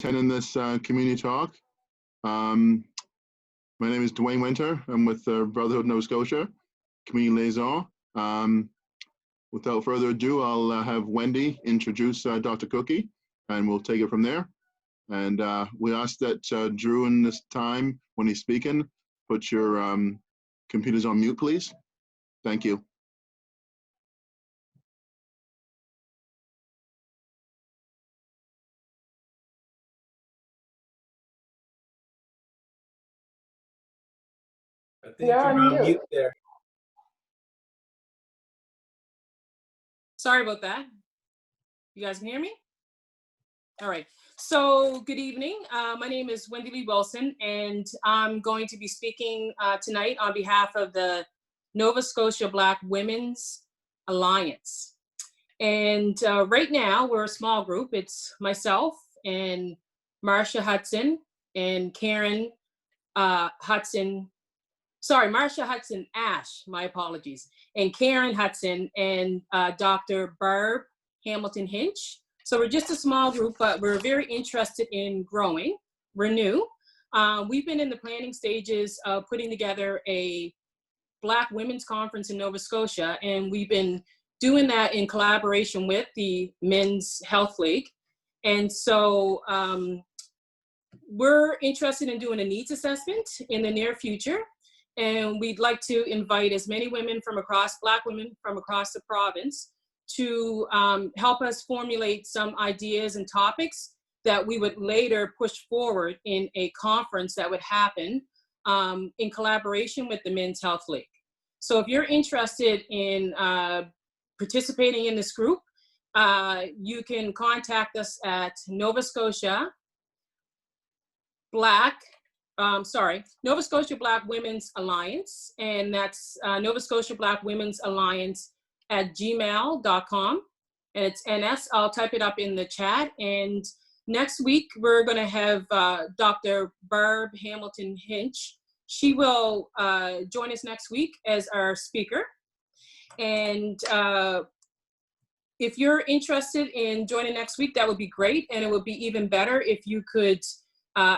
Attending this community talk. My name is Dwayne Winter. I'm with Brotherhood Nova Scotia, Community Liaison. Without further ado, I'll have Wendy introduce Dr. Cookey, and we'll take it from there. And we ask that during this time, when he's speaking, put your computers on mute, please. Thank you. I think you're on mute there. Sorry about that. You guys can hear me? All right. So good evening. My name is Wendy Lee Wilson, and I'm going to be speaking tonight on behalf of the Nova Scotia Black Women's Alliance. And right now, we're a small group. It's myself and Marcia Hudson and Karen Hudson. Sorry, Marcia Hudson Ash, my apologies, and Karen Hudson and Dr. Barb Hamilton Hinch. So we're just a small group, but we're very interested in growing. We're new. We've been in the planning stages of putting together a Black Women's Conference in Nova Scotia, and we've been doing that in collaboration with the Men's Health League. And so we're interested in doing a needs assessment in the near future. And we'd like to invite as many women from across, Black women from across the province to help us formulate some ideas and topics that we would later push forward in a conference that would happen in collaboration with the Men's Health League. So if you're interested in participating in this group, you can contact us at Nova Scotia Nova Scotia Black Women's Alliance, and that's Nova Scotia Black Women's Alliance at gmail.com, and it's NS. I'll type it up in the chat. And next week, we're going to have Dr. Barb Hamilton Hinch. She will join us next week as our speaker. And if you're interested in joining next week, that would be great. And it would be even better if you could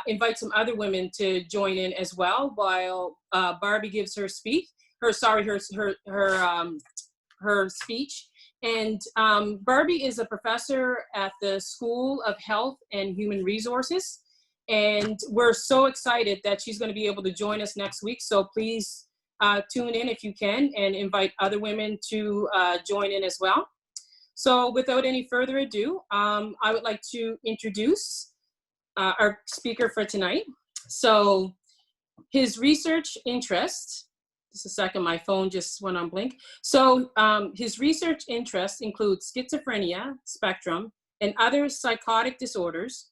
invite some other women to join in as well while Barbie gives her speech. Her speech. And Barbie is a professor at the School of Health and Human Resources, and we're so excited that she's going to be able to join us next week. So please tune in if you can, and invite other women to join in as well. So without any further ado, I would like to introduce our speaker for tonight. So his research interest, just a second, my phone just went on blink. So his research interests include schizophrenia spectrum and other psychotic disorders.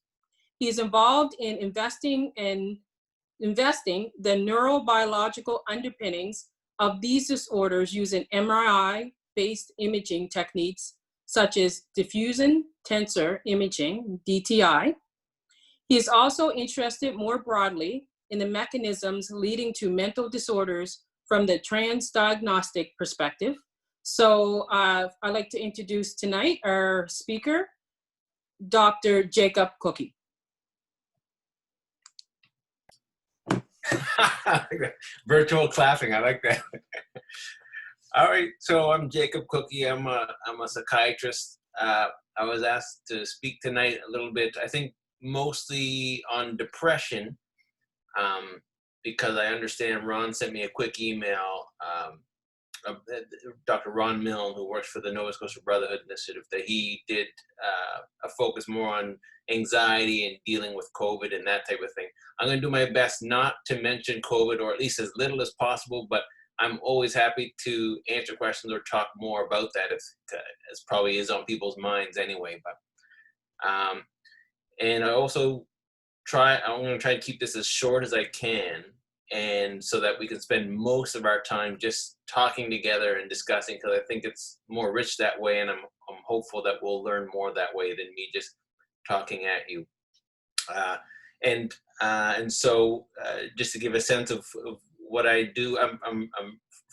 He is involved in investing the neurobiological underpinnings of these disorders using MRI-based imaging techniques such as diffusion tensor imaging, DTI. He is also interested more broadly in the mechanisms leading to mental disorders from the transdiagnostic perspective. So I'd like to introduce tonight our speaker, Dr. Jacob Cookey. Virtual clapping, I like that. All right, so I'm Jacob Cookey. I'm a psychiatrist. I was asked to speak tonight a little bit, I think mostly on depression, because I understand Ron sent me a quick email, Dr. Ron Milne, who works for the Nova Scotia Brotherhood Initiative, that he did a focus more on anxiety and dealing with COVID and that type of thing. I'm going to do my best not to mention COVID, or at least as little as possible, but I'm always happy to answer questions or talk more about that, if it probably is on people's minds anyway. But and I also I'm going to try to keep this as short as I can, and so that we can spend most of our time just talking together and discussing, because I think it's more rich that way, and I'm hopeful that we'll learn more that way than me just talking at you. And so just to give a sense of what I do, I'm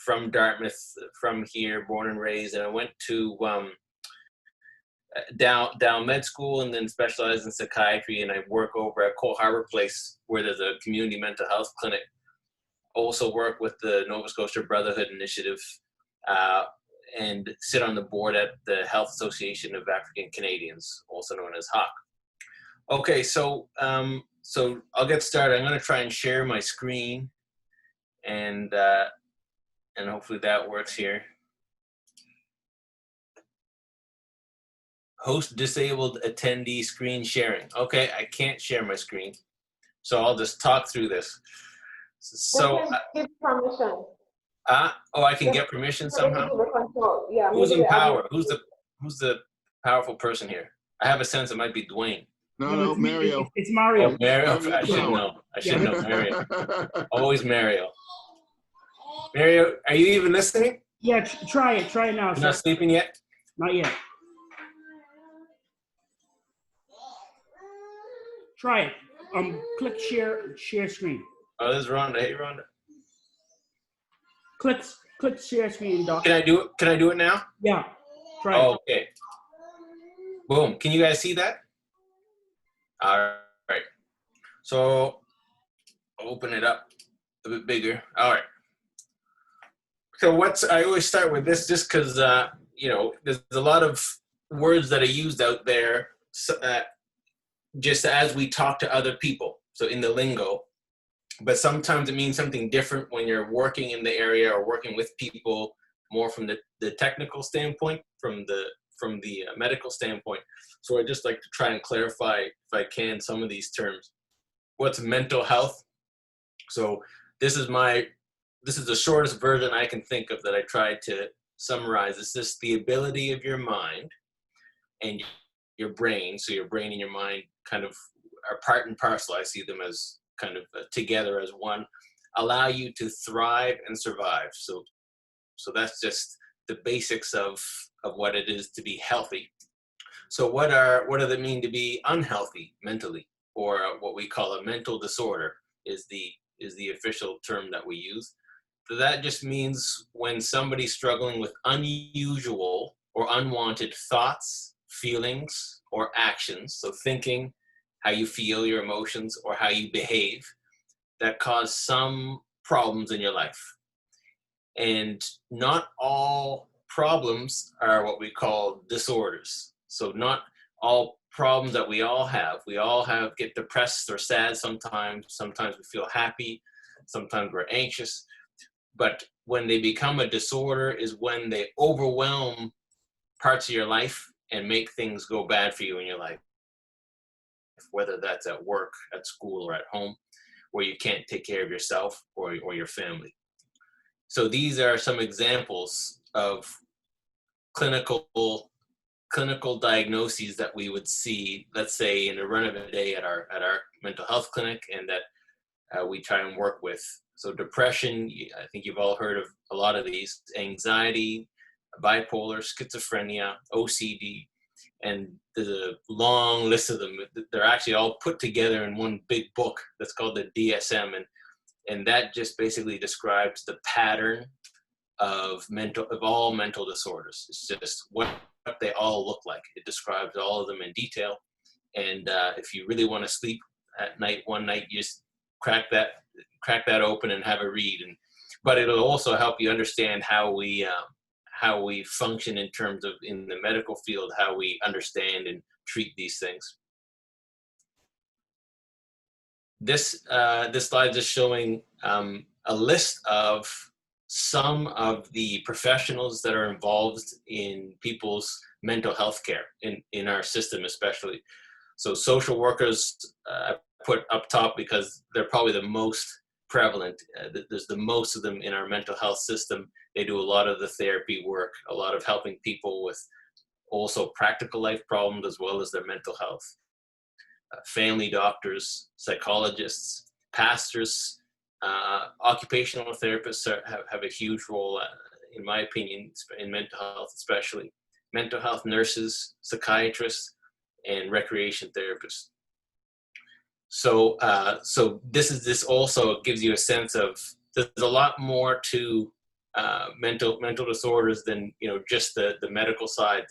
from Dartmouth, from here, born and raised, and I went to down med school and then specialized in psychiatry, and I work over at Cole Harbor Place where there's a community mental health clinic. Also work with the Nova Scotia Brotherhood Initiative and sit on the board at the Health Association of African Canadians, also known as HAC. Okay, so so I'll get started. I'm going to try and share my screen, and hopefully that works here. Host disabled attendee screen sharing. Okay, I can't share my screen, so I'll just talk through this. So, give permission. oh, I can get permission somehow. Yeah. Who's in power? Who's the powerful person here? I have a sense it might be Dwayne. No, Mario. It's Mario. Oh, Mario. I should know. I should know Mario. Always Mario. Mario, are you even listening? Yeah, try it. Try it now. You're not sleeping yet? Not yet. Try it. Click share screen. Oh, this is Rhonda. Hey, Rhonda. Click share screen, Doc. Can I do it now? Yeah. Try it. Okay. Boom. Can you guys see that? All right. So open it up a bit bigger. All right. So I always start with this just because, you know, there's a lot of words that are used out there just as we talk to other people. So in the lingo, but sometimes it means something different when you're working in the area or working with people more from the technical standpoint, from the medical standpoint. So I just like to try and clarify, if I can, some of these terms. What's mental health? So this is the shortest version I can think of that I tried to summarize. It's just the ability of your mind and your brain. So your brain and your mind kind of are part and parcel. I see them as kind of together as one, allow you to thrive and survive. So that's just the basics of what it is to be healthy. So what does it mean to be unhealthy mentally, or what we call a mental disorder is the official term that we use. So that just means when somebody's struggling with unusual or unwanted thoughts, feelings, or actions, so thinking, how you feel, your emotions, or how you behave, that cause some problems in your life. And not all problems are what we call disorders. So not all problems that we all have get depressed or sad sometimes. Sometimes we feel happy. Sometimes we're anxious. But when they become a disorder is when they overwhelm parts of your life and make things go bad for you in your life, whether that's at work, at school, or at home, where you can't take care of yourself or your family. So these are some examples of clinical diagnoses that we would see, let's say, in the run of a day at our mental health clinic, and that we try and work with. So depression, I think you've all heard of a lot of these: anxiety, bipolar, schizophrenia, OCD, and there's a long list of them. They're actually all put together in one big book that's called the DSM, and that just basically describes the pattern of all mental disorders. It's just what they all look like. It describes all of them in detail. And if you really want to sleep at night, one night, you just crack that open and have a read. But it'll also help you understand how we function in terms of, in the medical field, how we understand and treat these things. This slide is showing a list of some of the professionals that are involved in people's mental health care in our system, especially. So social workers I put up top because they're probably the most prevalent. There's the most of them in our mental health system. They do a lot of the therapy work, a lot of helping people with also practical life problems as well as their mental health. Family doctors, psychologists, pastors, occupational therapists have a huge role, in my opinion, in mental health, especially mental health nurses, psychiatrists, and recreation therapists. So, this also gives you a sense of there's a lot more to mental disorders than just the medical side.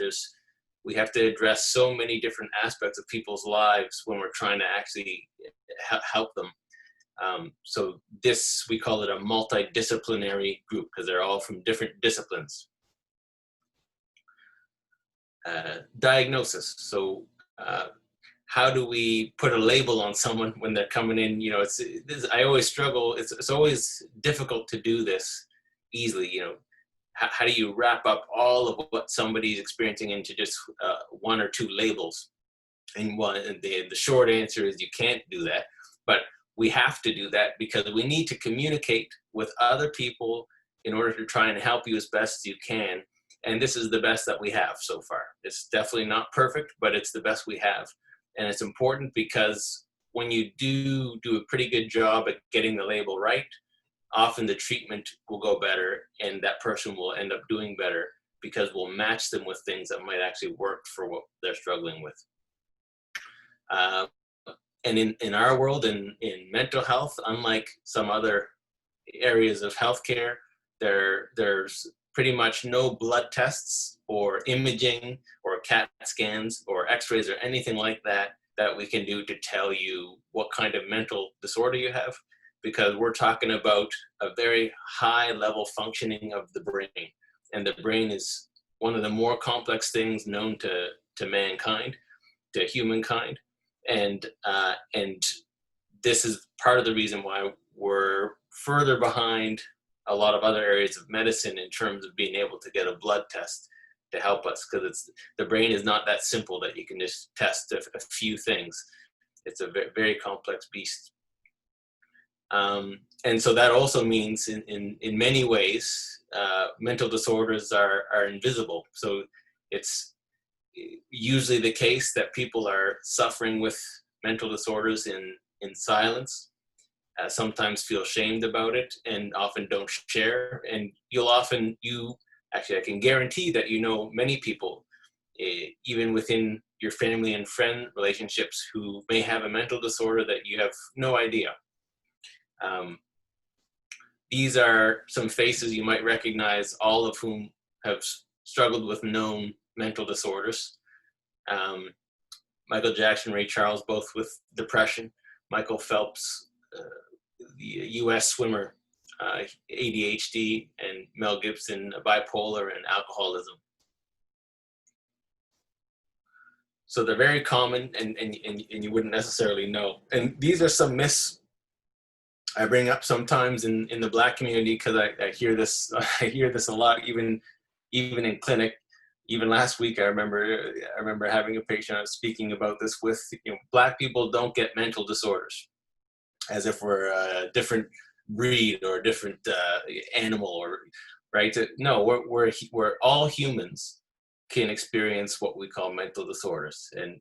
we have to address so many different aspects of people's lives when we're trying to actually help them. So this, we call it a multidisciplinary group because they're all from different disciplines. Diagnosis. So how do we put a label on someone when they're coming in? You know, I always struggle. It's always difficult to do this easily. You know, how do you wrap up all of what somebody's experiencing into just one or two labels? And the short answer is you can't do that, but we have to do that because we need to communicate with other people in order to try and help you as best as you can. And this is the best that we have so far. It's definitely not perfect, but it's the best we have. And it's important because when you do a pretty good job at getting the label right, often the treatment will go better and that person will end up doing better because we'll match them with things that might actually work for what they're struggling with. And in our world, in mental health, unlike some other areas of healthcare, there's pretty much no blood tests or imaging or CAT scans or x-rays or anything like that we can do to tell you what kind of mental disorder you have, because we're talking about a very high level functioning of the brain. And the brain is one of the more complex things known to mankind, to humankind. And this is part of the reason why we're further behind a lot of other areas of medicine in terms of being able to get a blood test to help us, because the brain is not that simple that you can just test a few things. It's a very, very complex beast. And so that also means in many ways, mental disorders are invisible. So it's usually the case that people are suffering with mental disorders in silence, sometimes feel ashamed about it and often don't share. And I can guarantee that you know many people, even within your family and friend relationships, who may have a mental disorder that you have no idea. These are some faces you might recognize, all of whom have struggled with known mental disorders. Michael Jackson, Ray Charles, both with depression. Michael Phelps, the US swimmer, ADHD, and Mel Gibson, bipolar and alcoholism. So they're very common, and you wouldn't necessarily know. And these are some myths I bring up sometimes in the Black community, because I hear this a lot, even in clinic. Even last week, I remember having a patient I was speaking about this with. Black people don't get mental disorders, as if we're a different breed or a different animal, or right? No, we're all humans can experience what we call mental disorders, and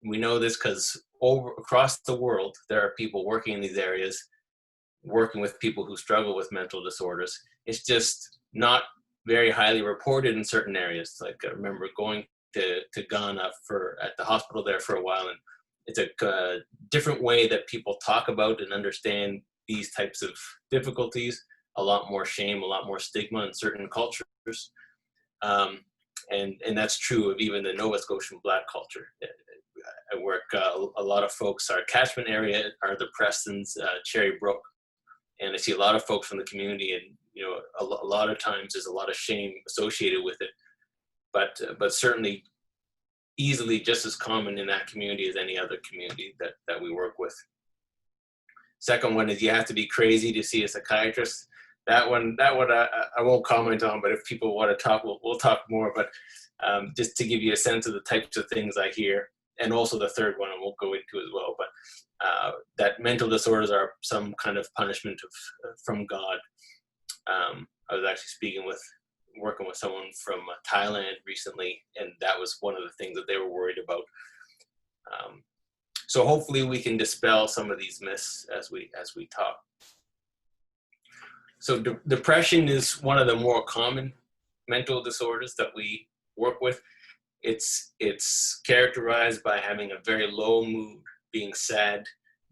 we know this because across the world there are people working in these areas, working with people who struggle with mental disorders. It's just not very highly reported in certain areas. Like, I remember going to Ghana at the hospital there for a while, and it's a different way that people talk about and understand these types of difficulties. A lot more shame, a lot more stigma in certain cultures. And that's true of even the Nova Scotian Black culture. I work, a lot of folks, our catchment area are the Prestons, Cherry Brook, and I see a lot of folks from the community, and a lot of times there's a lot of shame associated with it, but certainly easily just as common in that community as any other community that we work with. Second one is you have to be crazy to see a psychiatrist. That one I won't comment on, but if people want to talk, we'll talk more. But just to give you a sense of the types of things I hear, and also the third one I won't go into as well, but that mental disorders are some kind of punishment from God. I was actually working with someone from Thailand recently, and that was one of the things that they were worried about. So hopefully we can dispel some of these myths as we talk. So depression is one of the more common mental disorders that we work with. It's characterized by having a very low mood, being sad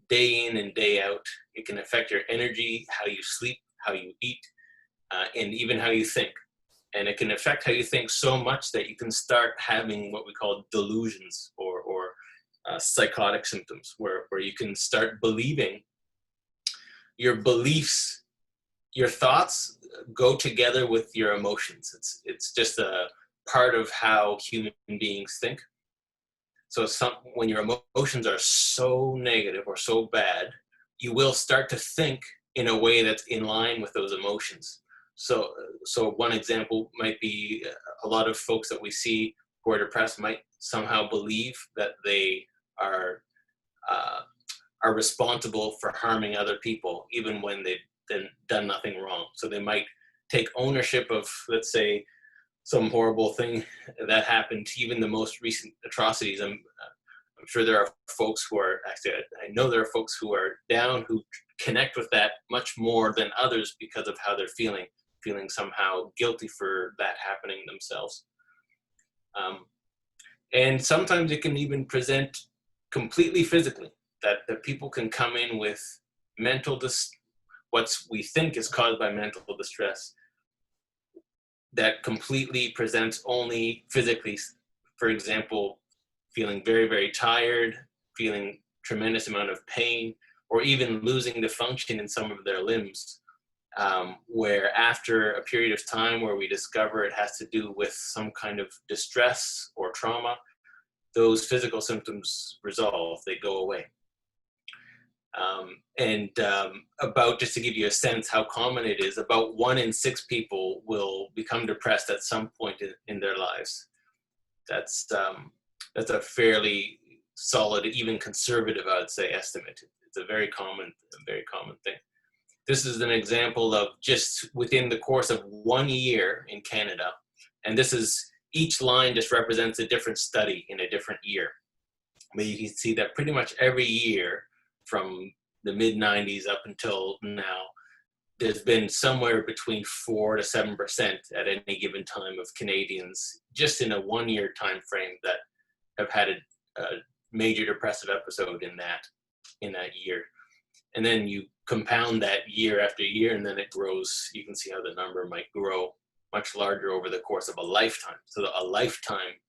day in and day out. It can affect your energy, how you sleep, how you eat, and even how you think. And it can affect how you think so much that you can start having what we call delusions or psychotic symptoms, where you can start believing your beliefs, your thoughts go together with your emotions. It's just a part of how human beings think. So when your emotions are so negative or so bad, you will start to think in a way that's in line with those emotions. So one example might be a lot of folks that we see who are depressed might somehow believe that they are responsible for harming other people, even when they've done nothing wrong. So they might take ownership of, let's say, some horrible thing that happened, even the most recent atrocities. I'm sure there are folks who are, actually, I know there are folks who are down, who connect with that much more than others because of how they're feeling somehow guilty for that happening themselves. And sometimes it can even present completely physically, that people can come in with what we think is caused by mental distress that completely presents only physically. For example, feeling very, very tired, feeling tremendous amount of pain, or even losing the function in some of their limbs, where after a period of time where we discover it has to do with some kind of distress or trauma, those physical symptoms resolve, they go away. About, just to give you a sense how common it is, about 1 in 6 people will become depressed at some point in their lives. That's a fairly solid, even conservative, I would say, estimate. It's a very common thing. This is an example of just within the course of 1 year in Canada, and this is, each line just represents a different study in a different year. But you can see that pretty much every year from the mid-90s up until now, there's been somewhere between 4 to 7% at any given time of Canadians, just in a 1 year time frame, that have had a major depressive episode in that year. And then you compound that year after year, and then it grows. You can see how the number might grow much larger over the course of a lifetime. So a lifetime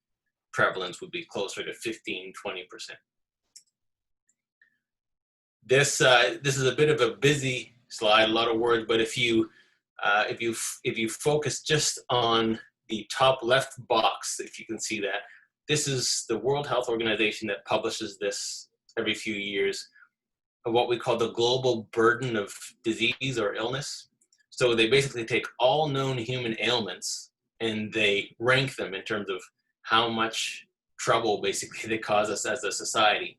prevalence would be closer to 15, 20%. This is a bit of a busy slide, a lot of words, but if you focus just on the top left box, if you can see that, this is the World Health Organization that publishes this every few years, of what we call the global burden of disease or illness. So they basically take all known human ailments and they rank them in terms of how much trouble basically they cause us as a society.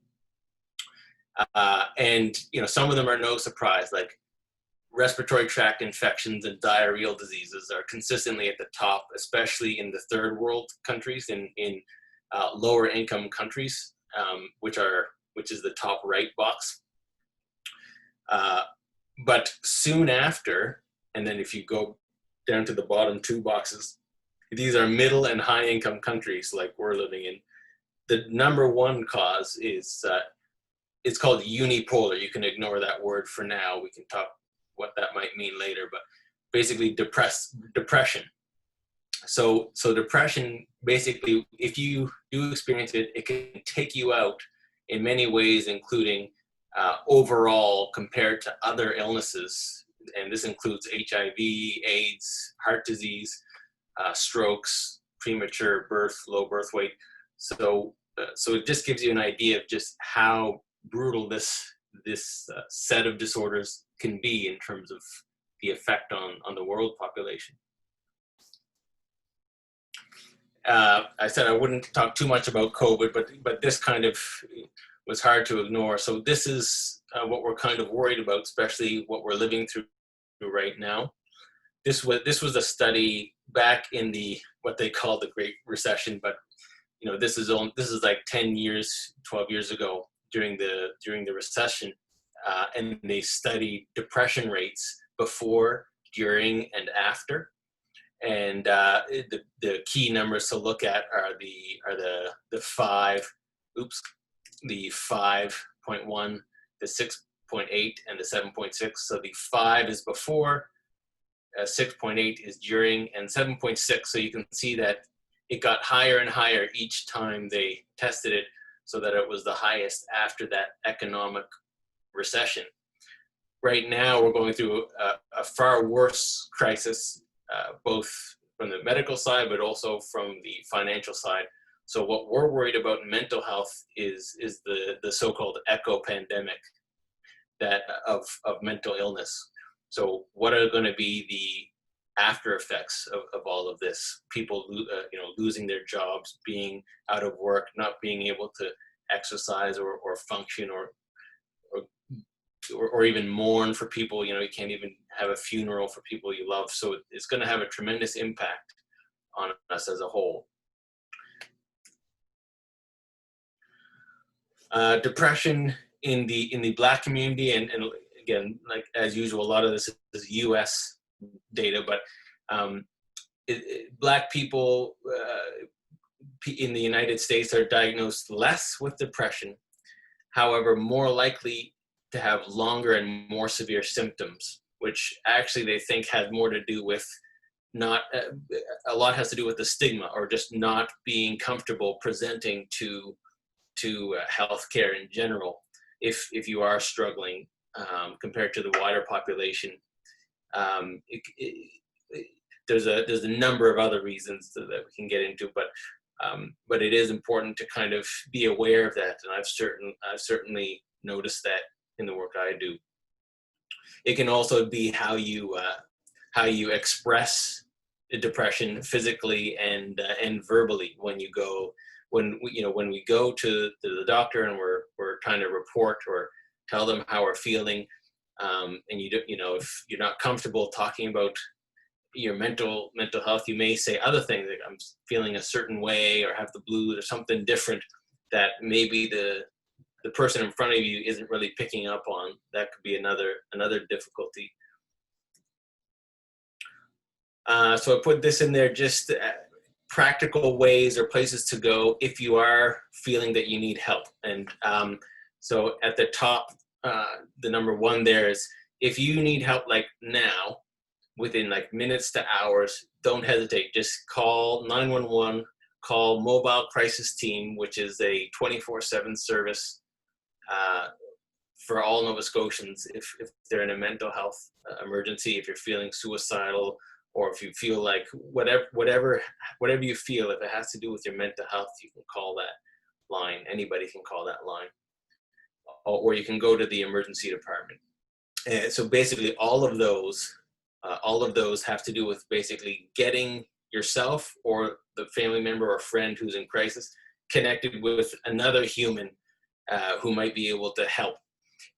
And some of them are no surprise, like respiratory tract infections and diarrheal diseases are consistently at the top, especially in the third world countries, in lower income countries, which is the top right box. But soon after, and then if you go down to the bottom 2 boxes, these are middle and high income countries like we're living in. The number 1 cause is, it's called unipolar. You can ignore that word for now. We can talk what that might mean later, but basically depression. So depression, basically, if you do experience it, it can take you out in many ways, including overall compared to other illnesses. And this includes HIV, AIDS, heart disease, strokes, premature birth, low birth weight. So it just gives you an idea of just how brutal this set of disorders can be in terms of the effect on the world population. I said I wouldn't talk too much about COVID, but this kind of was hard to ignore. So this is what we're kind of worried about, especially what we're living through right now. This was a study back in what they call the Great Recession, but this is like 10 years, 12 years ago during the recession, and they studied depression rates before, during, and after. And the key numbers to look at are the 5.1, the 6.8, and the 7.6. So the 5 is before, 6.8 is during, and 7.6. So you can see that it got higher and higher each time they tested it, so that it was the highest after that economic recession. Right now, we're going through a far worse crisis, both from the medical side, but also from the financial side. So what we're worried about in mental health is the so-called echo pandemic that of mental illness. So what are going to be the after effects of all of this? People, losing their jobs, being out of work, not being able to exercise or function or even mourn for people. You can't even have a funeral for people you love. So it's going to have a tremendous impact on us as a whole. Depression in the Black community, and again, like as usual, a lot of this is U.S. data, but Black people in the United States are diagnosed less with depression, however, more likely to have longer and more severe symptoms, which actually they think has more to do with a lot has to do with the stigma, or just not being comfortable presenting to healthcare in general. If you are struggling compared to the wider population, there's a number of other reasons that we can get into, but it is important to kind of be aware of that, and I've certainly noticed that in the work I do. It can also be how you express the depression physically and verbally when we go to the doctor and we're trying to report or tell them how we're feeling, and if you're not comfortable talking about your mental health, you may say other things like I'm feeling a certain way or have the blues or something different that maybe the person in front of you isn't really picking up on. That could be another difficulty. So I put this in there, just practical ways or places to go if you are feeling that you need help. And so at the top, the number one there is, if you need help like now, within like minutes to hours, don't hesitate. Just call 911, call Mobile Crisis Team, which is a 24/7 service for all Nova Scotians if they're in a mental health emergency, if you're feeling suicidal, or if you feel like whatever you feel, if it has to do with your mental health, you can call that line. Anybody can call that line, or you can go to the emergency department. And so basically, all of those have to do with basically getting yourself or the family member or friend who's in crisis connected with another human who might be able to help.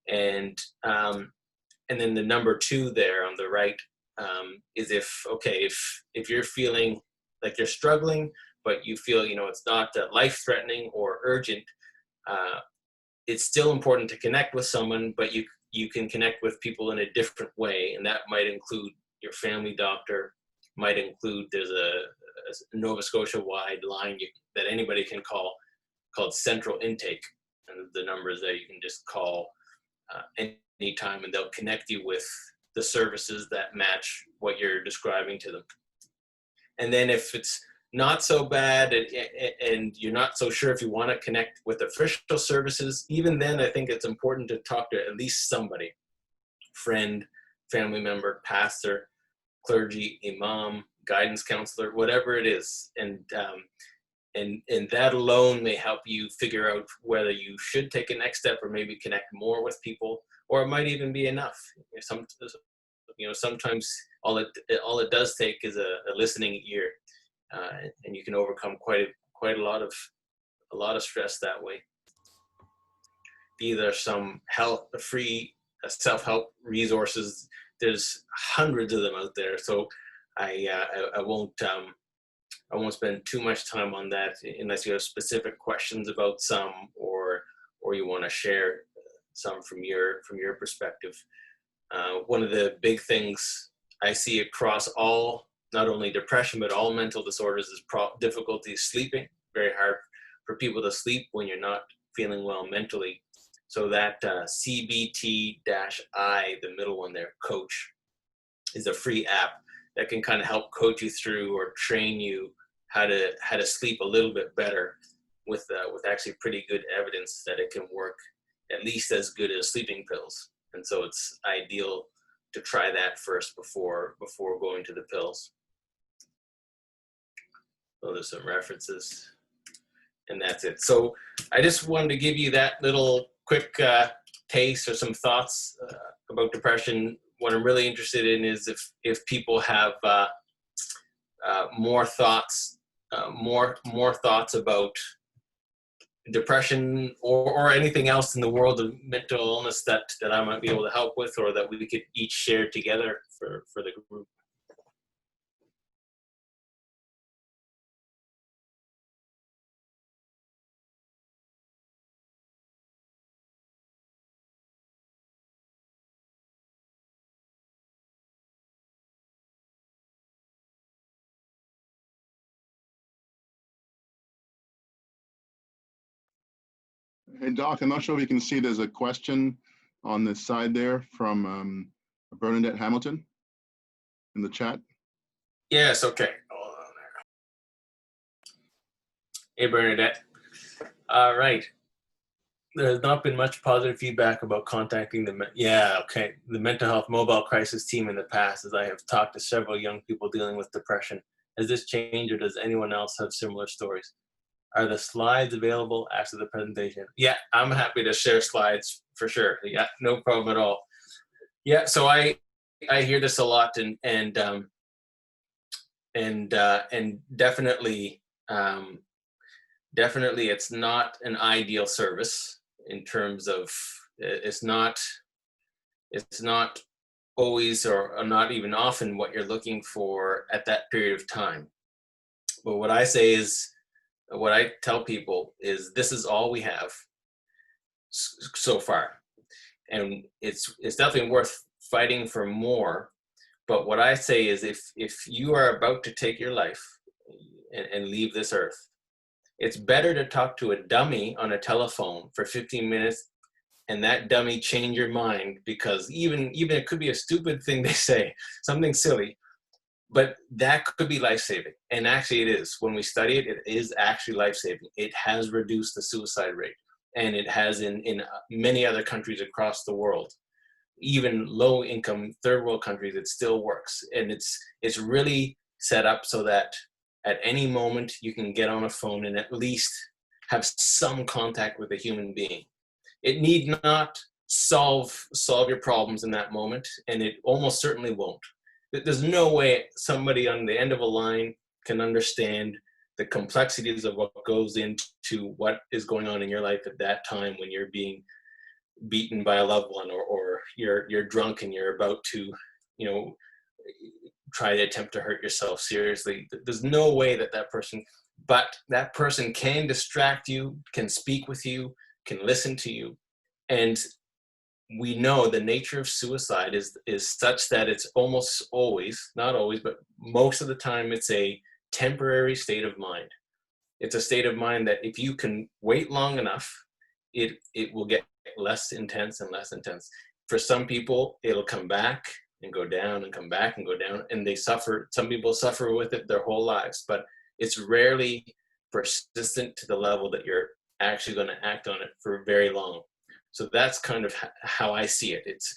And then the number two there on the right is if you're feeling like you're struggling, but you feel it's not life-threatening or urgent, it's still important to connect with someone, but you can connect with people in a different way, and that might include your family doctor, might include, there's a Nova Scotia-wide line that anybody can call called Central Intake, and the number is there. You can just call anytime, and they'll connect you with the services that match what you're describing to them. And then if it's not so bad and you're not so sure if you want to connect with official services, even then I think it's important to talk to at least somebody, friend, family member, pastor, clergy, imam, guidance counselor, whatever it is. And that alone may help you figure out whether you should take a next step or maybe connect more with people, or it might even be enough. Sometimes all it does take is a listening ear, and you can overcome quite a lot of stress that way. Either some free self-help resources. There's hundreds of them out there, so I won't spend too much time on that unless you have specific questions about some, or you want to share some from your perspective. One of the big things I see across all, not only depression, but all mental disorders, is difficulty sleeping. Very hard for people to sleep when you're not feeling well mentally. So that CBT-I, the middle one there, Coach, is a free app. that can kind of help coach you through or train you how to sleep a little bit better with actually pretty good evidence that it can work at least as good as sleeping pills. And so it's ideal to try that first before going to the pills. So there's some references, and that's it. So I just wanted to give you that little quick taste or some thoughts about depression. What I'm really interested in is if people have more thoughts about depression or anything else in the world of mental illness that I might be able to help with, or that we could each share together for the group. Hey, Doc, I'm not sure if you can see there's a question on the side there from Bernadette Hamilton in the chat. Yes, okay. Hold on there. Hey, Bernadette. All right. There's not been much positive feedback about contacting the mental health mobile crisis team in the past, as I have talked to several young people dealing with depression. Has this changed, or does anyone else have similar stories? Are the slides available after the presentation? Yeah, I'm happy to share slides for sure. Yeah, no problem at all. Yeah, so I hear this a lot, and definitely it's not an ideal service in terms of it's not always or not even often what you're looking for at that period of time. But what I tell people is this is all we have so far, and it's definitely worth fighting for more. But what I say is if you are about to take your life and leave this earth, it's better to talk to a dummy on a telephone for 15 minutes and that dummy change your mind, because even it could be a stupid thing they say, something silly, but that could be life-saving. And actually it is. When we study it, it is actually life-saving. It has reduced the suicide rate, and it has in many other countries across the world. Even low-income third world countries, it still works. And it's really set up so that at any moment you can get on a phone and at least have some contact with a human being. It need not solve your problems in that moment, and it almost certainly won't. There's no way somebody on the end of a line can understand the complexities of what goes into what is going on in your life at that time when you're being beaten by a loved one, or you're drunk and you're about to, try to attempt to hurt yourself seriously. There's no way that person can distract you, can speak with you, can listen to you. And we know the nature of suicide is such that it's almost always, not always, but most of the time, it's a temporary state of mind. It's a state of mind that if you can wait long enough, it will get less intense and less intense. For some people, it'll come back and go down and come back and go down, and they suffer. Some people suffer with it their whole lives, but it's rarely persistent to the level that you're actually going to act on it for very long. So that's kind of how I see it. It's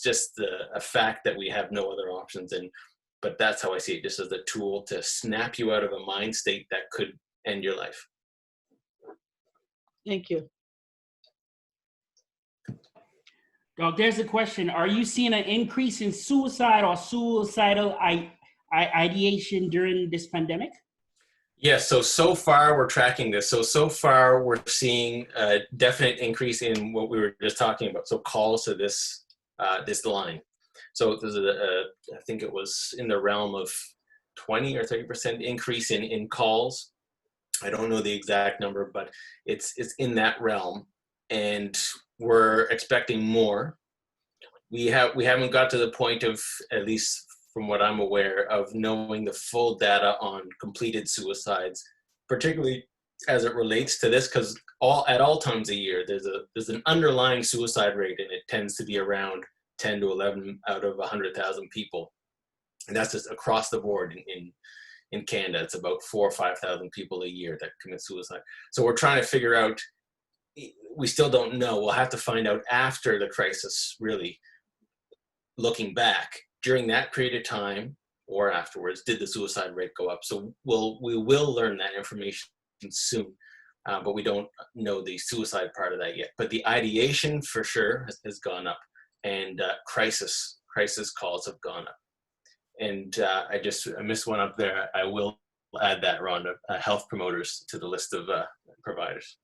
just a fact that we have no other options, but that's how I see it, just as a tool to snap you out of a mind state that could end your life. Thank you. Doc, there's a question. Are you seeing an increase in suicide or suicidal ideation during this pandemic? Yes, so far we're tracking this. So far we're seeing a definite increase in what we were just talking about. So calls to this line. So there's I think it was in the realm of 20 or 30% increase in calls. I don't know the exact number, but it's in that realm, and we're expecting more. We haven't got to the point of, at least from what I'm aware of, knowing the full data on completed suicides, particularly as it relates to this, because at all times a year there's an underlying suicide rate, and it tends to be around 10 to 11 out of 100,000 people. And that's just across the board in Canada. It's about 4,000 or 5,000 people a year that commit suicide. So we're trying to figure out, we still don't know. We'll have to find out after the crisis, really, looking back, during that period of time or afterwards, did the suicide rate go up? So we will learn that information soon, but we don't know the suicide part of that yet. But the ideation for sure has gone up, and crisis calls have gone up. And I missed one up there. I will add that, Rhonda, health promoters to the list of providers.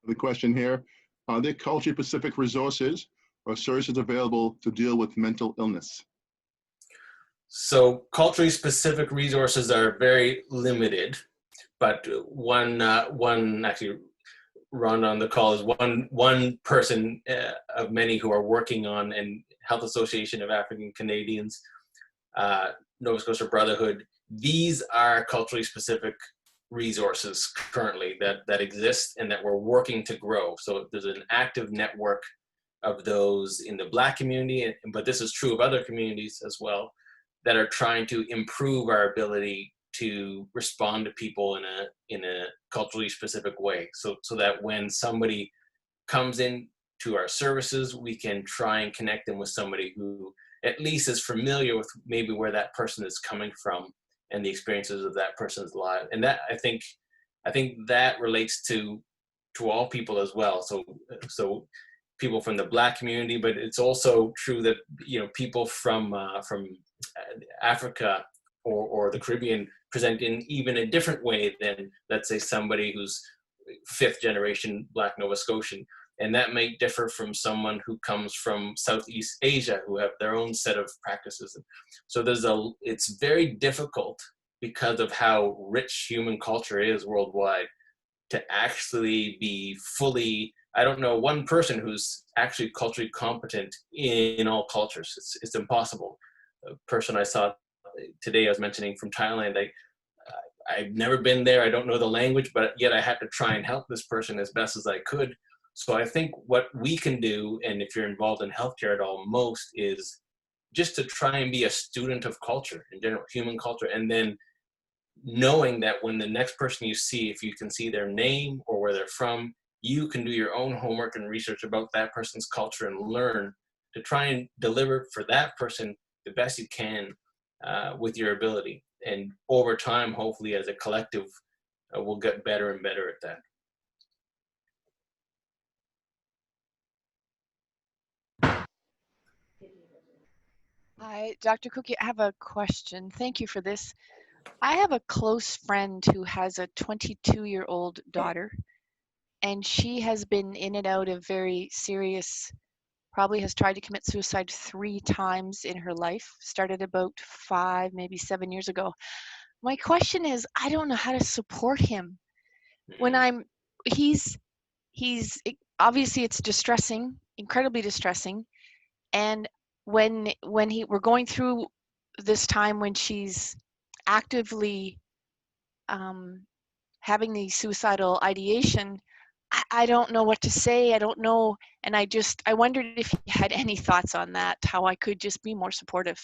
The question here, are there culture-specific resources or services available to deal with mental illness? So culturally specific resources are very limited, but one actually, Rhonda on the call is one person of many who are working on, and Health Association of African Canadians, Nova Scotia Brotherhood. These are culturally specific resources currently that exist and that we're working to grow. So there's an active network of those in the Black community, but this is true of other communities as well, that are trying to improve our ability to respond to people in a culturally specific way. So that when somebody comes in to our services, we can try and connect them with somebody who at least is familiar with maybe where that person is coming from and the experiences of that person's life. And that, I think that relates to all people as well. So people from the Black community, but it's also true that, people from Africa or the Caribbean present in even a different way than, let's say, somebody who's 5th generation Black Nova Scotian. And that may differ from someone who comes from Southeast Asia, who have their own set of practices. So it's very difficult, because of how rich human culture is worldwide, to actually be fully, I don't know one person who's actually culturally competent in all cultures. It's impossible. A person I saw today, I was mentioning, from Thailand, I've never been there, I don't know the language, but yet I had to try and help this person as best as I could. So I think what we can do, and if you're involved in healthcare at all, most is just to try and be a student of culture in general, human culture, and then knowing that when the next person you see, if you can see their name or where they're from, you can do your own homework and research about that person's culture and learn to try and deliver for that person the best you can with your ability. And over time, hopefully as a collective, we'll get better and better at that. Hi, Dr. Cookey, I have a question. Thank you for this. I have a close friend who has a 22-year-old daughter, and she has been in and out of very serious, probably has tried to commit suicide 3 times in her life, started about 5, maybe 7 years ago. My question is, I don't know how to support him. He's obviously, it's distressing, incredibly distressing. And when we're going through this time when she's actively having the suicidal ideation, I don't know what to say. I don't know. And I wondered if you had any thoughts on that, how I could just be more supportive.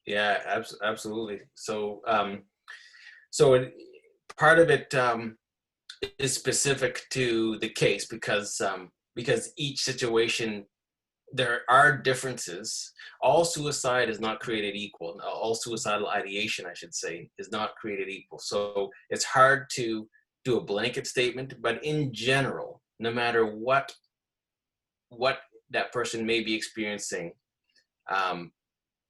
Yeah, absolutely. So, part of it is specific to the case, because each situation, there are differences. All suicide is not created equal. All suicidal ideation, I should say, is not created equal. So it's hard to do a blanket statement, but in general, no matter what that person may be experiencing,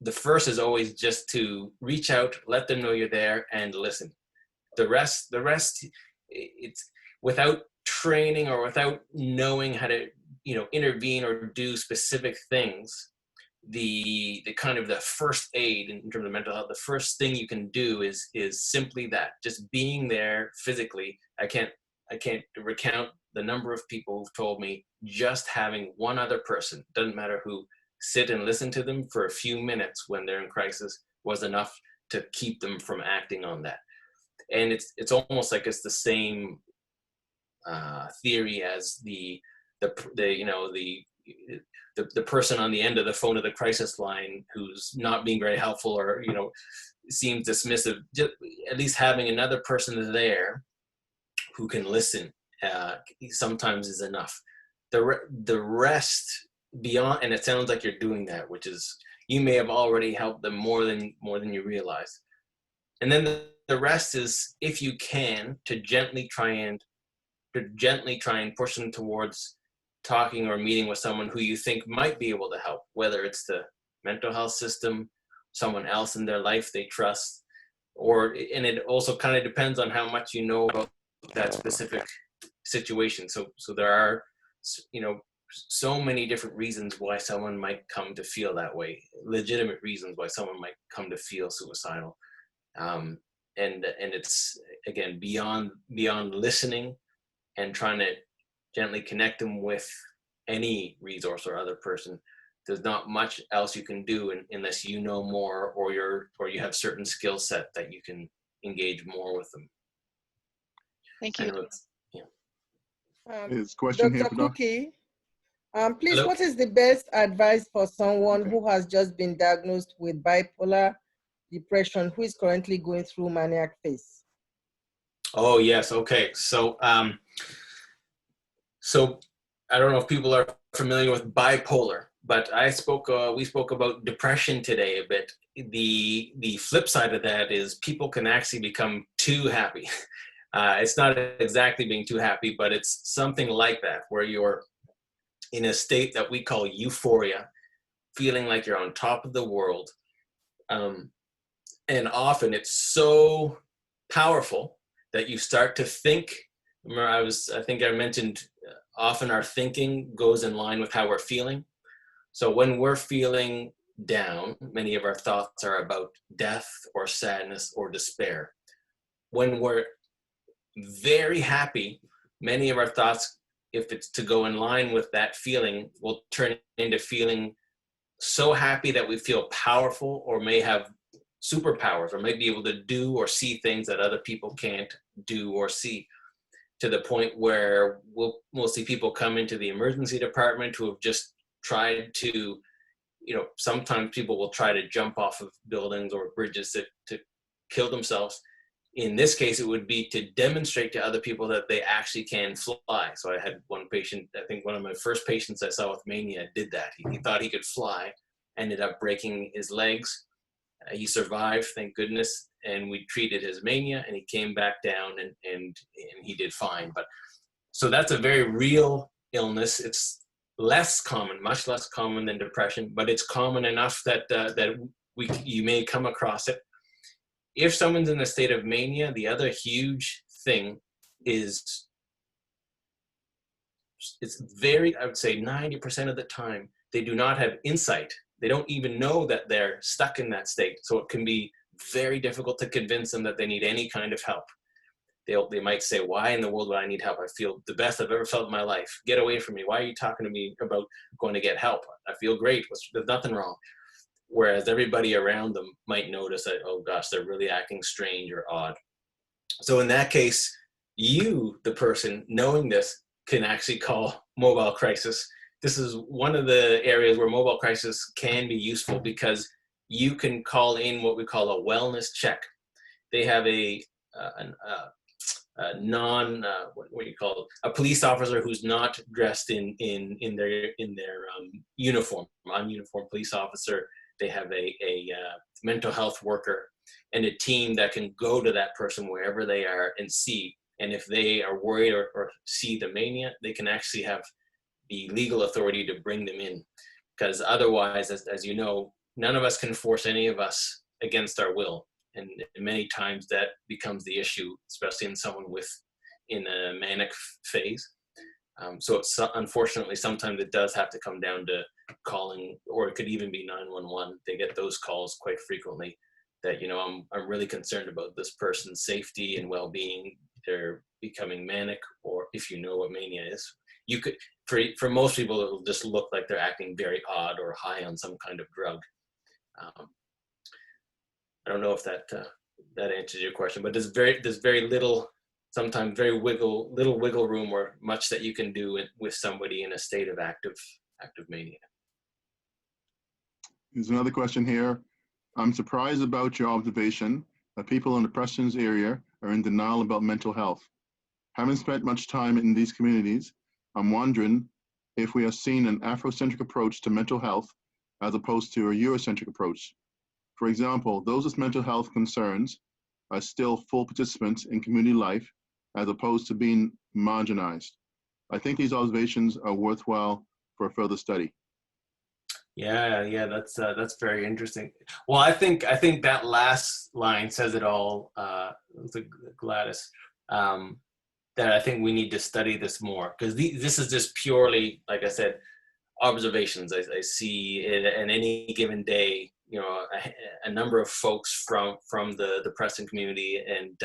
the first is always just to reach out, let them know you're there, and listen. The rest, it's without training or without knowing how to, intervene or do specific things. The kind of the first aid in terms of mental health, the first thing you can do is simply that, just being there physically. I can't recount the number of people who've told me just having one other person, doesn't matter who, sit and listen to them for a few minutes when they're in crisis was enough to keep them from acting on that. And it's almost like it's the same theory as the the person on the end of the phone of the crisis line who's not being very helpful or seems dismissive. Just at least having another person there who can listen sometimes is enough. The rest beyond, and it sounds like you're doing that, which is you may have already helped them more than you realize. And then the rest is, if you can, to gently try and push them towards talking or meeting with someone who you think might be able to help, whether it's the mental health system, someone else in their life they trust, and it also kind of depends on how much you know about that specific situation. So there are, so many different reasons why someone might come to feel that way, legitimate reasons why someone might come to feel suicidal. And it's, again, beyond listening and trying to gently connect them with any resource or other person. There's not much else you can do unless you know more, or you have certain skill set that you can engage more with them. Thank you. Is question here Dr. for Dr. Cookey, please, Hello? what is the best advice for someone who has just been diagnosed with bipolar depression, who is currently going through maniac phase? Oh, yes. Okay. So I don't know if people are familiar with bipolar, but we spoke about depression today a bit. The flip side of that is people can actually become too happy. It's not exactly being too happy, but it's something like that, where you're in a state that we call euphoria, feeling like you're on top of the world. And often it's so powerful that you start to think. Remember, I think I mentioned often our thinking goes in line with how we're feeling. So when we're feeling down, many of our thoughts are about death or sadness or despair. When we're very happy, many of our thoughts, if it's to go in line with that feeling, will turn into feeling so happy that we feel powerful, or may have superpowers, or may be able to do or see things that other people can't do or see, to the point where we'll see people come into the emergency department who have just tried to, sometimes people will try to jump off of buildings or bridges to kill themselves. In this case, it would be to demonstrate to other people that they actually can fly. So I had one patient, I think one of my first patients I saw with mania did that. He thought he could fly, ended up breaking his legs. He survived, thank goodness, and we treated his mania, and he came back down, and he did fine. But so that's a very real illness. It's less common, much less common than depression, but it's common enough that you may come across it. If someone's in a state of mania, the other huge thing is it's very, I would say 90% of the time, they do not have insight. They don't even know that they're stuck in that state. So it can be very difficult to convince them that they need any kind of help. They might say, why in the world would I need help? I feel the best I've ever felt in my life. Get away from me. Why are you talking to me about going to get help? I feel great. There's nothing wrong. Whereas everybody around them might notice that, oh gosh, they're really acting strange or odd. So in that case, you, the person, knowing this, can actually call mobile crisis. This is one of the areas where mobile crisis can be useful, because you can call in what we call a wellness check. They have a police officer who's not dressed in their uniform, non-uniform police officer. They have a mental health worker and a team that can go to that person wherever they are and see. And if they are worried or see the mania, they can actually have the legal authority to bring them in. Because otherwise, as you know, none of us can force any of us against our will. And many times that becomes the issue, especially in someone in a manic phase. So it's, unfortunately, sometimes it does have to come down to calling, or it could even be 911. They get those calls quite frequently that, I'm really concerned about this person's safety and well-being. They're becoming manic, or if you know what mania is, you could, for most people, it'll just look like they're acting very odd or high on some kind of drug. I don't know if that answers your question, but there's very little. sometimes very little wiggle room or much that you can do with somebody in a state of active mania. There's another question here. I'm surprised about your observation that people in the Preston's area are in denial about mental health. Having spent much time in these communities, I'm wondering if we are seeing an Afrocentric approach to mental health as opposed to a Eurocentric approach. For example, those with mental health concerns are still full participants in community life as opposed to being marginalized. I think these observations are worthwhile for further study. Yeah, that's very interesting. Well, I think that last line says it all, Gladys. That I think we need to study this more, because this is just purely, like I said, observations. I see in any given day, you know, a number of folks from the Preston community, and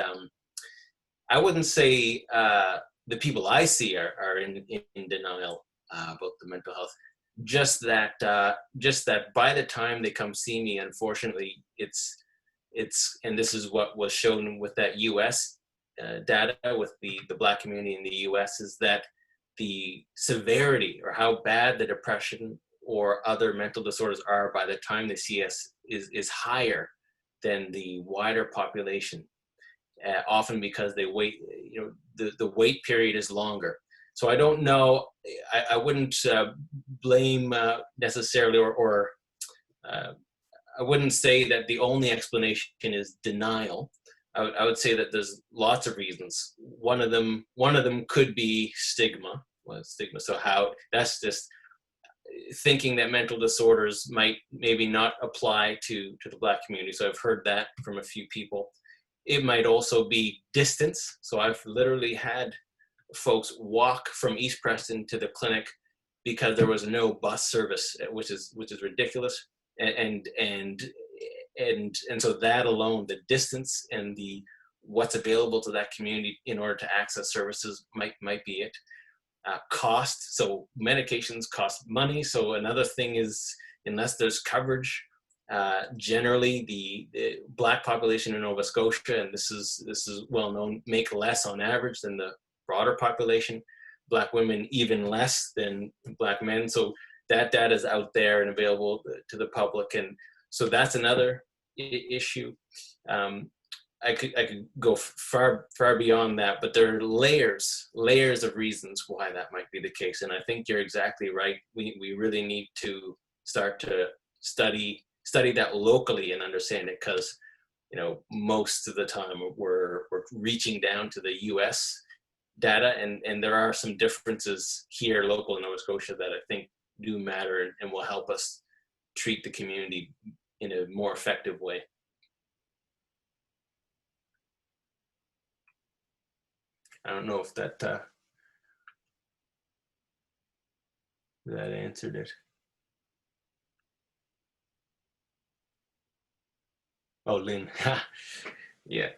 I wouldn't say the people I see are in denial about the mental health. Just that by the time they come see me, unfortunately, it's and this is what was shown with that U.S. Data with the Black community in the U.S. is that the severity or how bad the depression or other mental disorders are by the time they see us is higher than the wider population, often because they wait, you know, the wait period is longer. So I don't know, I wouldn't blame necessarily, or I wouldn't say that the only explanation is denial. I would say that there's lots of reasons. One of them could be stigma. Well, stigma. So how that's just thinking that mental disorders might maybe not apply to the Black community. So I've heard that from a few people. It might also be distance. So I've literally had folks walk from East Preston to the clinic because there was no bus service, which is ridiculous. And so that alone, the distance and the what's available to that community in order to access services might be it. Cost, so medications cost money. So another thing is, unless there's coverage, generally the Black population in Nova Scotia, and this is well known, make less on average than the broader population. Black women even less than Black men. So that data is out there and available to the public, and so that's another issue. I could go far beyond that, but there are layers of reasons why that might be the case. And I think you're exactly right. We really need to start to study that locally and understand it, because, you know, most of the time we're reaching down to the U.S. data, and there are some differences here local in Nova Scotia that I think do matter and will help us treat the community in a more effective way. I don't know if that answered it. Oh, Lynn. Yeah.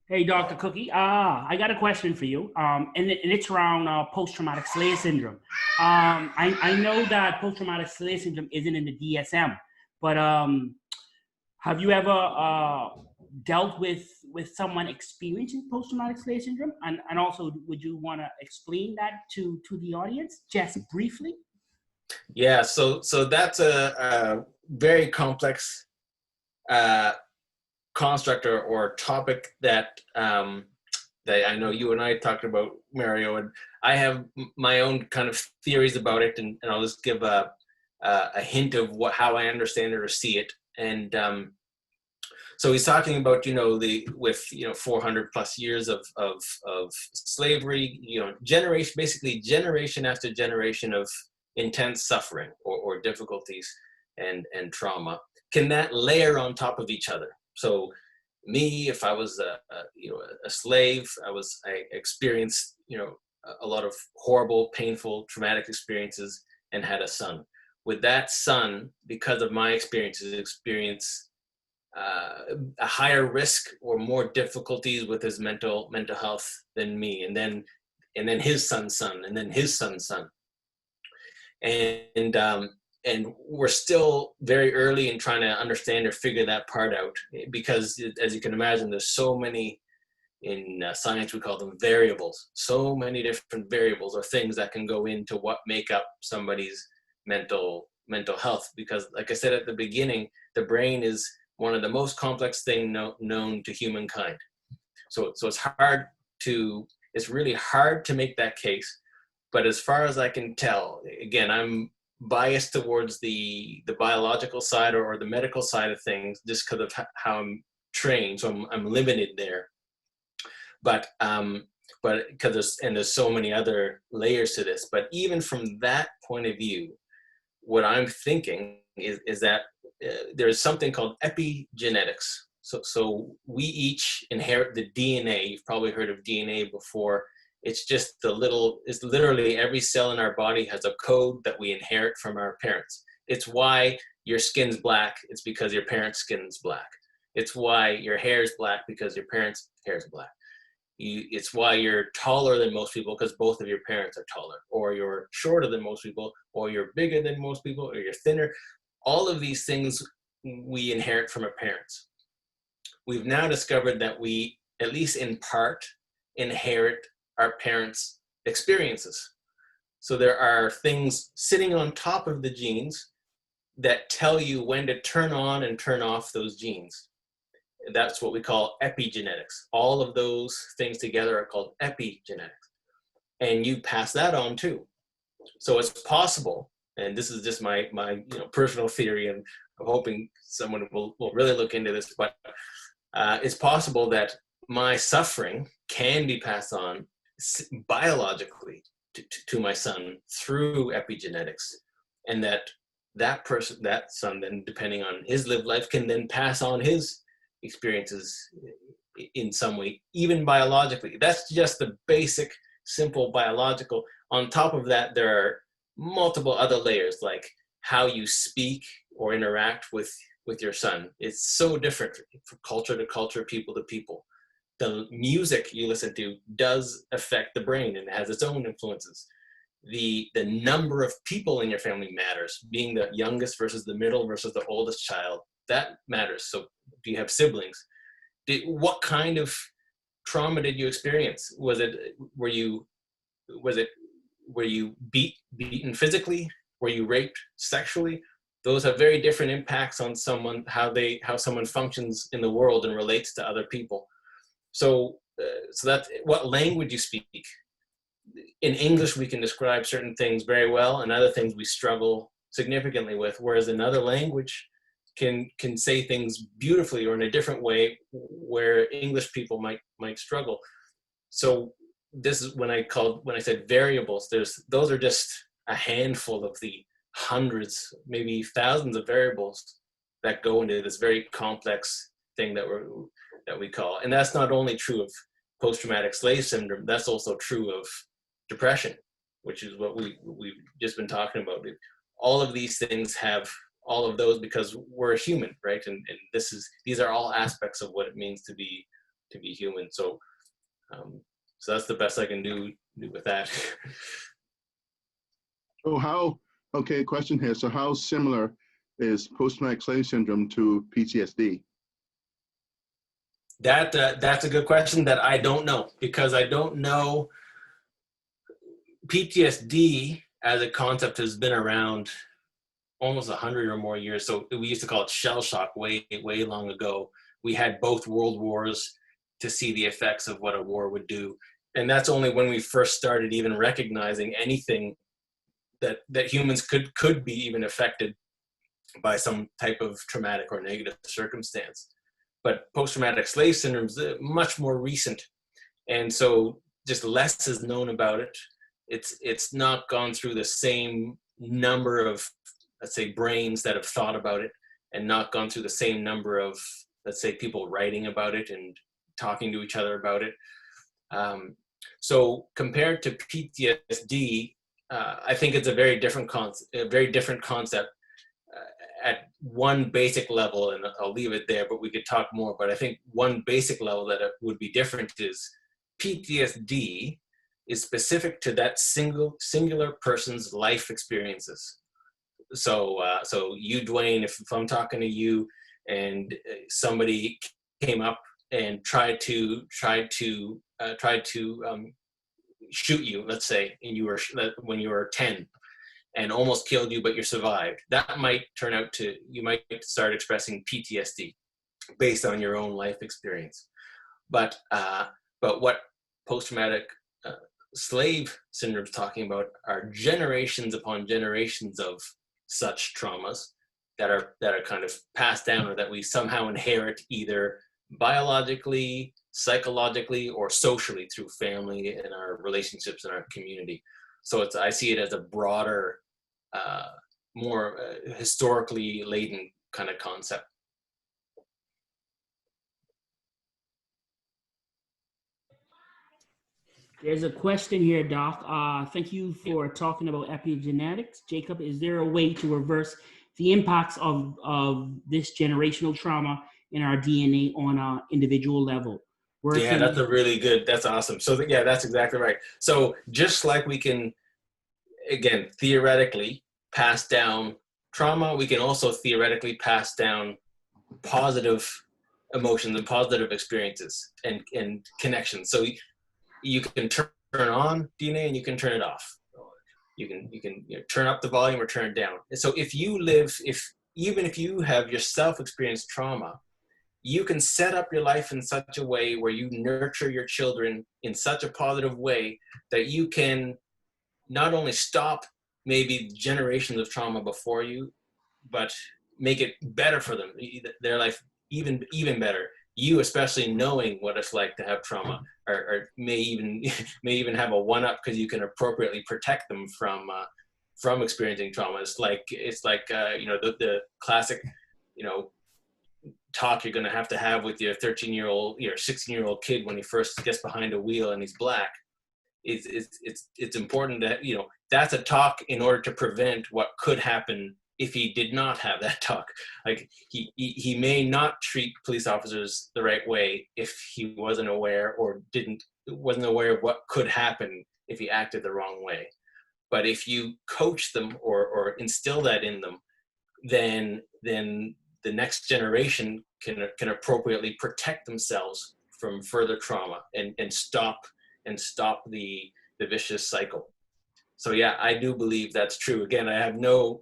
Hey, Dr. Cookey. I got a question for you, and it's around post-traumatic slave syndrome. I know that post-traumatic slave syndrome isn't in the DSM, but have you ever dealt with someone experiencing post-traumatic slave syndrome? And also, would you want to explain that to the audience, just briefly? Yeah, so that's a very complex construct or topic that that I know you and I talked about, Mario, and I have my own kind of theories about it, and I'll just give a hint of how I understand it or see it. And so he's talking about, with 400 plus years of slavery, generation after generation of intense suffering or difficulties and trauma. Can that layer on top of each other? So me, if I was a slave, I experienced a lot of horrible, painful, traumatic experiences and had a son. Would that son, because of my experiences, experience a higher risk or more difficulties with his mental health than me, and then his son's son, and then his son's son? And and we're still very early in trying to understand or figure that part out, because as you can imagine, there's so many, in science we call them variables, so many different variables or things that can go into what make up somebody's mental health. Because like I said at the beginning, the brain is one of the most complex things known to humankind. So it's really hard to make that case. But as far as I can tell, again, I'm biased towards the biological side or the medical side of things, just because of how I'm trained. So I'm limited there. But because there's so many other layers to this. But even from that point of view, what I'm thinking is that there's something called epigenetics. So we each inherit the DNA. You've probably heard of DNA before. It's just it's literally every cell in our body has a code that we inherit from our parents. It's why your skin's black. It's because your parents' skin's black. It's why your hair is black, because your parents' hair is black. It's why you're taller than most people, because both of your parents are taller, or you're shorter than most people, or you're bigger than most people, or you're thinner. All of these things we inherit from our parents. We've now discovered that we, at least in part, inherit our parents' experiences. So there are things sitting on top of the genes that tell you when to turn on and turn off those genes. That's what we call epigenetics. All of those things together are called epigenetics. And you pass that on too. So it's possible, and this is just my personal theory, and I'm hoping someone will really look into this, but it's possible that my suffering can be passed on biologically to my son through epigenetics, and that son, then depending on his lived life, can then pass on his experiences in some way, even biologically. That's just the basic, simple biological. On top of that, there are multiple other layers, like how you speak or interact with your son. It's so different from culture to culture, people to people. The music you listen to does affect the brain and has its own influences. The number of people in your family matters. Being the youngest versus the middle versus the oldest child, that matters. So do you have siblings? What kind of trauma did you experience? Were you beaten physically? Were you raped sexually? Those have very different impacts on someone, how someone functions in the world and relates to other people. So that's what language you speak. In English, we can describe certain things very well, and other things we struggle significantly with. Whereas another language can say things beautifully or in a different way, where English people might struggle. So this is when I said variables. Those are just a handful of the hundreds, maybe thousands of variables that go into this very complex thing that we call. And that's not only true of post-traumatic slave syndrome, that's also true of depression, which is what we've just been talking about. All of these things have all of those because we're human, right? And these are all aspects of what it means to be human. So that's the best I can do with that. So question here. So how similar is post-traumatic slave syndrome to PTSD? That's a good question that I don't know, because I don't know. PTSD as a concept has been around almost 100 or more years. So we used to call it shell shock way long ago. We had both world wars to see the effects of what a war would do. And that's only when we first started even recognizing anything that humans could be even affected by some type of traumatic or negative circumstance. But post-traumatic slave syndrome is much more recent. And so just less is known about it. It's not gone through the same number of, let's say, brains that have thought about it, and not gone through the same number of, let's say, people writing about it and talking to each other about it. So compared to PTSD, I think it's a very different concept. At one basic level, and I'll leave it there, but we could talk more. But I think one basic level that it would be different is PTSD is specific to that singular person's life experiences. so you, Dwayne, if I'm talking to you and somebody came up and tried to shoot you, let's say, and when you were 10, and almost killed you, but you survived, that might turn out to, you might start expressing PTSD based on your own life experience. But what post-traumatic slave syndrome is talking about are generations upon generations of such traumas that are kind of passed down, or that we somehow inherit either biologically, psychologically, or socially through family and our relationships in our community. So I see it as a broader, more historically laden kind of concept. There's a question here, Doc. Thank you for talking about epigenetics. Jacob, is there a way to reverse the impacts of this generational trauma in our DNA on an individual level? Yeah, that's awesome. So yeah, that's exactly right. So just like we can, again, theoretically pass down trauma, we can also theoretically pass down positive emotions and positive experiences and connections. So you can turn on DNA and you can turn it off. You can turn up the volume or turn it down. And so even if you have yourself experienced trauma, you can set up your life in such a way where you nurture your children in such a positive way that you can not only stop maybe generations of trauma before you, but make it better for them, their life even better. You, especially knowing what it's like to have trauma, or may even have a one-up because you can appropriately protect them from experiencing trauma. It's like the classic, talk you're going to have with your 13-year-old, your 16-year-old kid when he first gets behind a wheel and he's black. It's important that that's a talk in order to prevent what could happen if he did not have that talk. Like he may not treat police officers the right way if he wasn't aware wasn't aware of what could happen if he acted the wrong way. But if you coach them or instill that in them, then the next generation can appropriately protect themselves from further trauma and stop the vicious cycle. So yeah, I do believe that's true. Again, I have no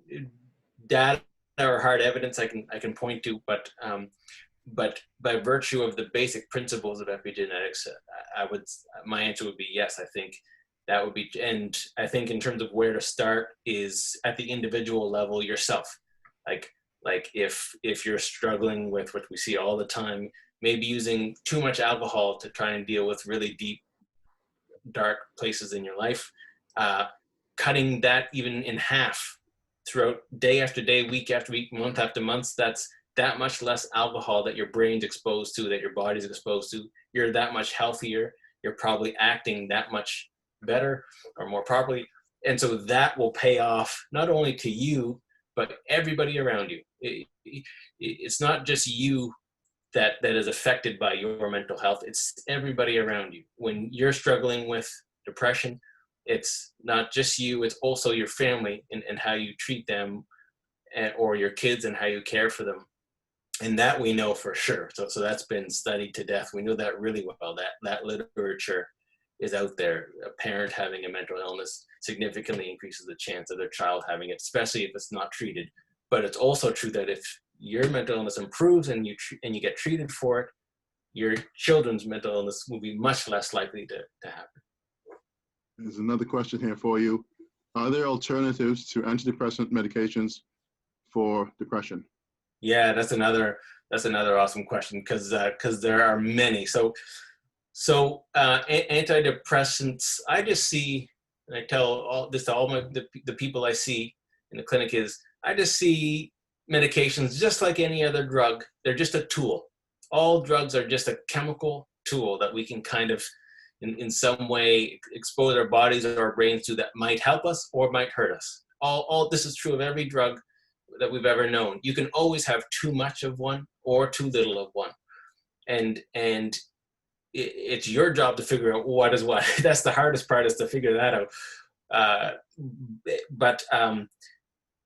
data or hard evidence I can point to, but by virtue of the basic principles of epigenetics, my answer would be yes. I think that would be, and I think in terms of where to start is at the individual level yourself. Like if you're struggling with what we see all the time, maybe using too much alcohol to try and deal with really deep, dark places in your life, cutting that even in half throughout day after day, week after week, month after month, that's that much less alcohol that your brain's exposed to, that your body's exposed to. You're that much healthier. You're probably acting that much better or more properly. And so that will pay off not only to you, but everybody around you. It's not just you that is affected by your mental health. It's everybody around you. When you're struggling with depression, it's not just you, it's also your family and how you treat them, or your kids and how you care for them. And that we know for sure. So that's been studied to death. We know that really well. That literature is out there. A parent having a mental illness significantly increases the chance of their child having it, especially if it's not treated. But it's also true that if your mental illness improves and you get treated for it, your children's mental illness will be much less likely to happen. There's another question here for you. Are there alternatives to antidepressant medications for depression? Yeah, that's another awesome question because there are many. So antidepressants, I just see, and I tell this to all the people I see in the clinic, is I just see medications just like any other drug. They're just a tool. All drugs are just a chemical tool that we can kind of in some way expose our bodies or our brains to that might help us or might hurt us. All this is true of every drug that we've ever known. You can always have too much of one or too little of one. And it's your job to figure out what is what. That's the hardest part, is to figure that out. But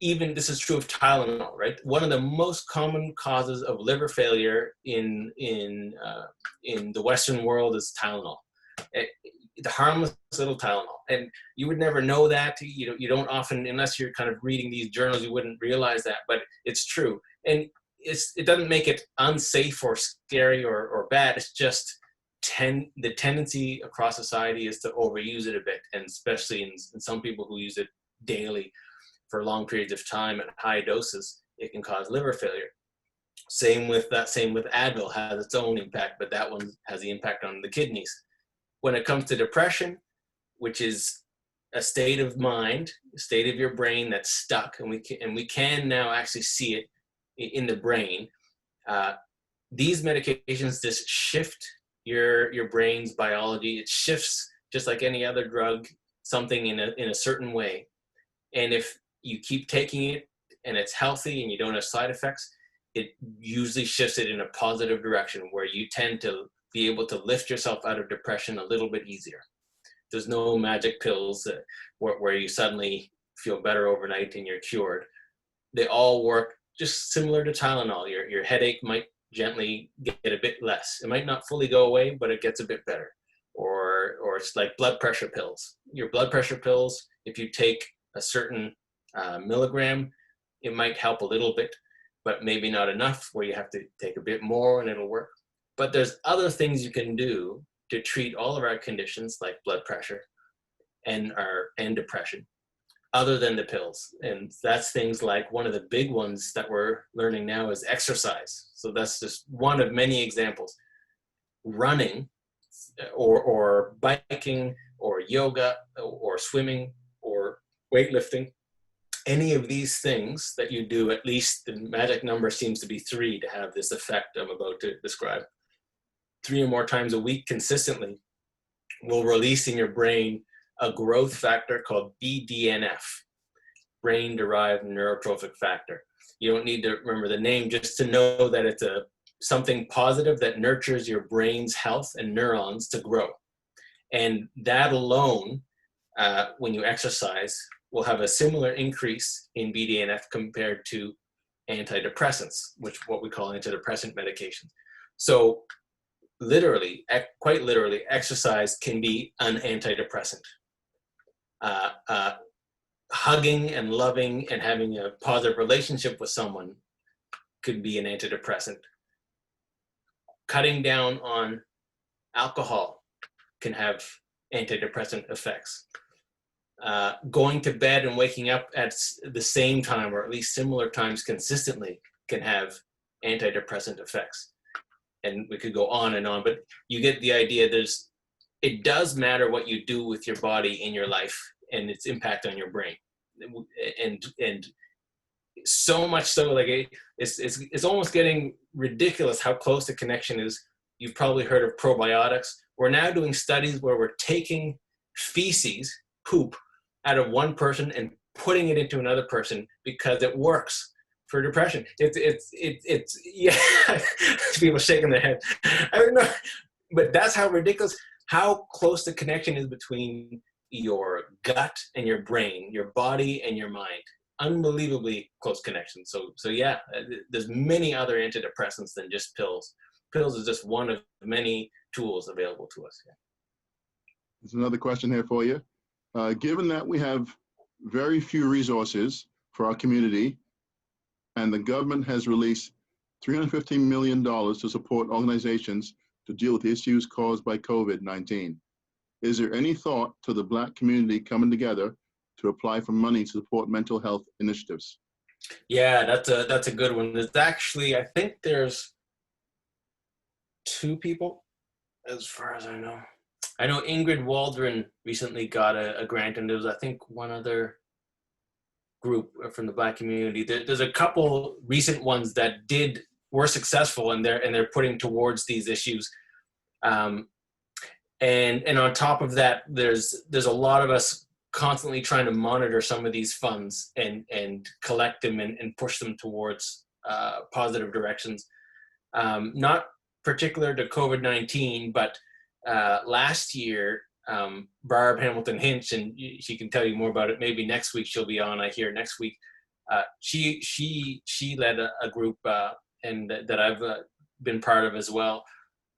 even this is true of Tylenol, right? One of the most common causes of liver failure in the Western world is Tylenol. The harmless little Tylenol, and you would never know that. You don't often, unless you're kind of reading these journals, you wouldn't realize that, but it's true. And it doesn't make it unsafe or scary or bad. It's just the tendency across society is to overuse it a bit, and especially in some people who use it daily for long periods of time at high doses, it can cause liver failure. Same with Advil, has its own impact, but that one has the impact on the kidneys. When it comes to depression, which is a state of mind, a state of your brain that's stuck, and we can now actually see it in the brain. These medications just shift your brain's biology. It shifts, just like any other drug, something in a certain way. And if you keep taking it and it's healthy and you don't have side effects, it usually shifts it in a positive direction where you tend to be able to lift yourself out of depression a little bit easier. There's no magic pills where you suddenly feel better overnight and you're cured. They all work just similar to Tylenol. Your headache might gently get a bit less. It might not fully go away, but it gets a bit better. Or it's like blood pressure pills. Your blood pressure pills, if you take a certain milligram, it might help a little bit, but maybe not enough where you have to take a bit more and it'll work. But there's other things you can do to treat all of our conditions like blood pressure and depression other than the pills. And that's things like, one of the big ones that we're learning now is exercise. So that's just one of many examples. Running or biking or yoga or swimming or weightlifting, any of these things that you do, at least the magic number seems to be 3 to have this effect I'm about to describe. 3 or more times a week consistently will release in your brain a growth factor called BDNF, brain-derived neurotrophic factor. You don't need to remember the name just to know that it's something positive that nurtures your brain's health and neurons to grow. And that alone, when you exercise, will have a similar increase in BDNF compared to antidepressants, what we call antidepressant medications. So literally, quite literally, exercise can be an antidepressant. Hugging and loving and having a positive relationship with someone could be an antidepressant. Cutting down on alcohol can have antidepressant effects. Going to bed and waking up at the same time, or at least similar times consistently, can have antidepressant effects. And we could go on and on, but you get the idea. It does matter what you do with your body in your life and its impact on your brain. And so much so, like it's almost getting ridiculous how close the connection is. You've probably heard of probiotics. We're now doing studies where we're taking feces, poop, out of one person and putting it into another person because it works for depression. It's yeah. People shaking their head. I don't know, but that's how ridiculous, how close the connection is between your gut and your brain, your body and your mind. Unbelievably close connection. So yeah, there's many other antidepressants than just pills. Pills is just one of many tools available to us. Yeah. There's another question here for you. Given that we have very few resources for our community and the government has released $315 million to support organizations to deal with issues caused by COVID-19, is there any thought to the Black community coming together to apply for money to support mental health initiatives? Yeah, that's a good one. There's actually, I think there's 2 people, as far as I know. I know Ingrid Waldron recently got a grant, and there was, I think, one other group from the Black community. There's a couple recent ones that were successful, and they're putting towards these issues. And on top of that, there's a lot of us constantly trying to monitor some of these funds and collect them and push them towards positive directions. Not particular to COVID-19, but last year, Barb Hamilton Hinch, and she can tell you more about it maybe next week, she'll be on, I hear, next week. She led a group and that I've been part of as well,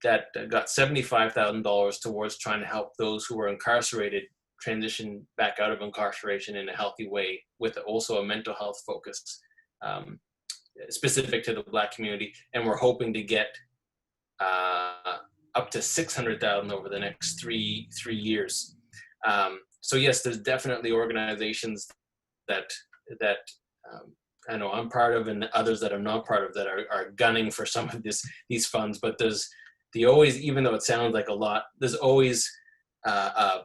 that got $75,000 towards trying to help those who were incarcerated transition back out of incarceration in a healthy way, with also a mental health focus specific to the Black community. And we're hoping to get up to $600,000 over the next three years. So yes, there's definitely organizations that I know I'm part of, and others that I'm not part of that are gunning for some of these funds. But there's always, even though it sounds like a lot, there's always a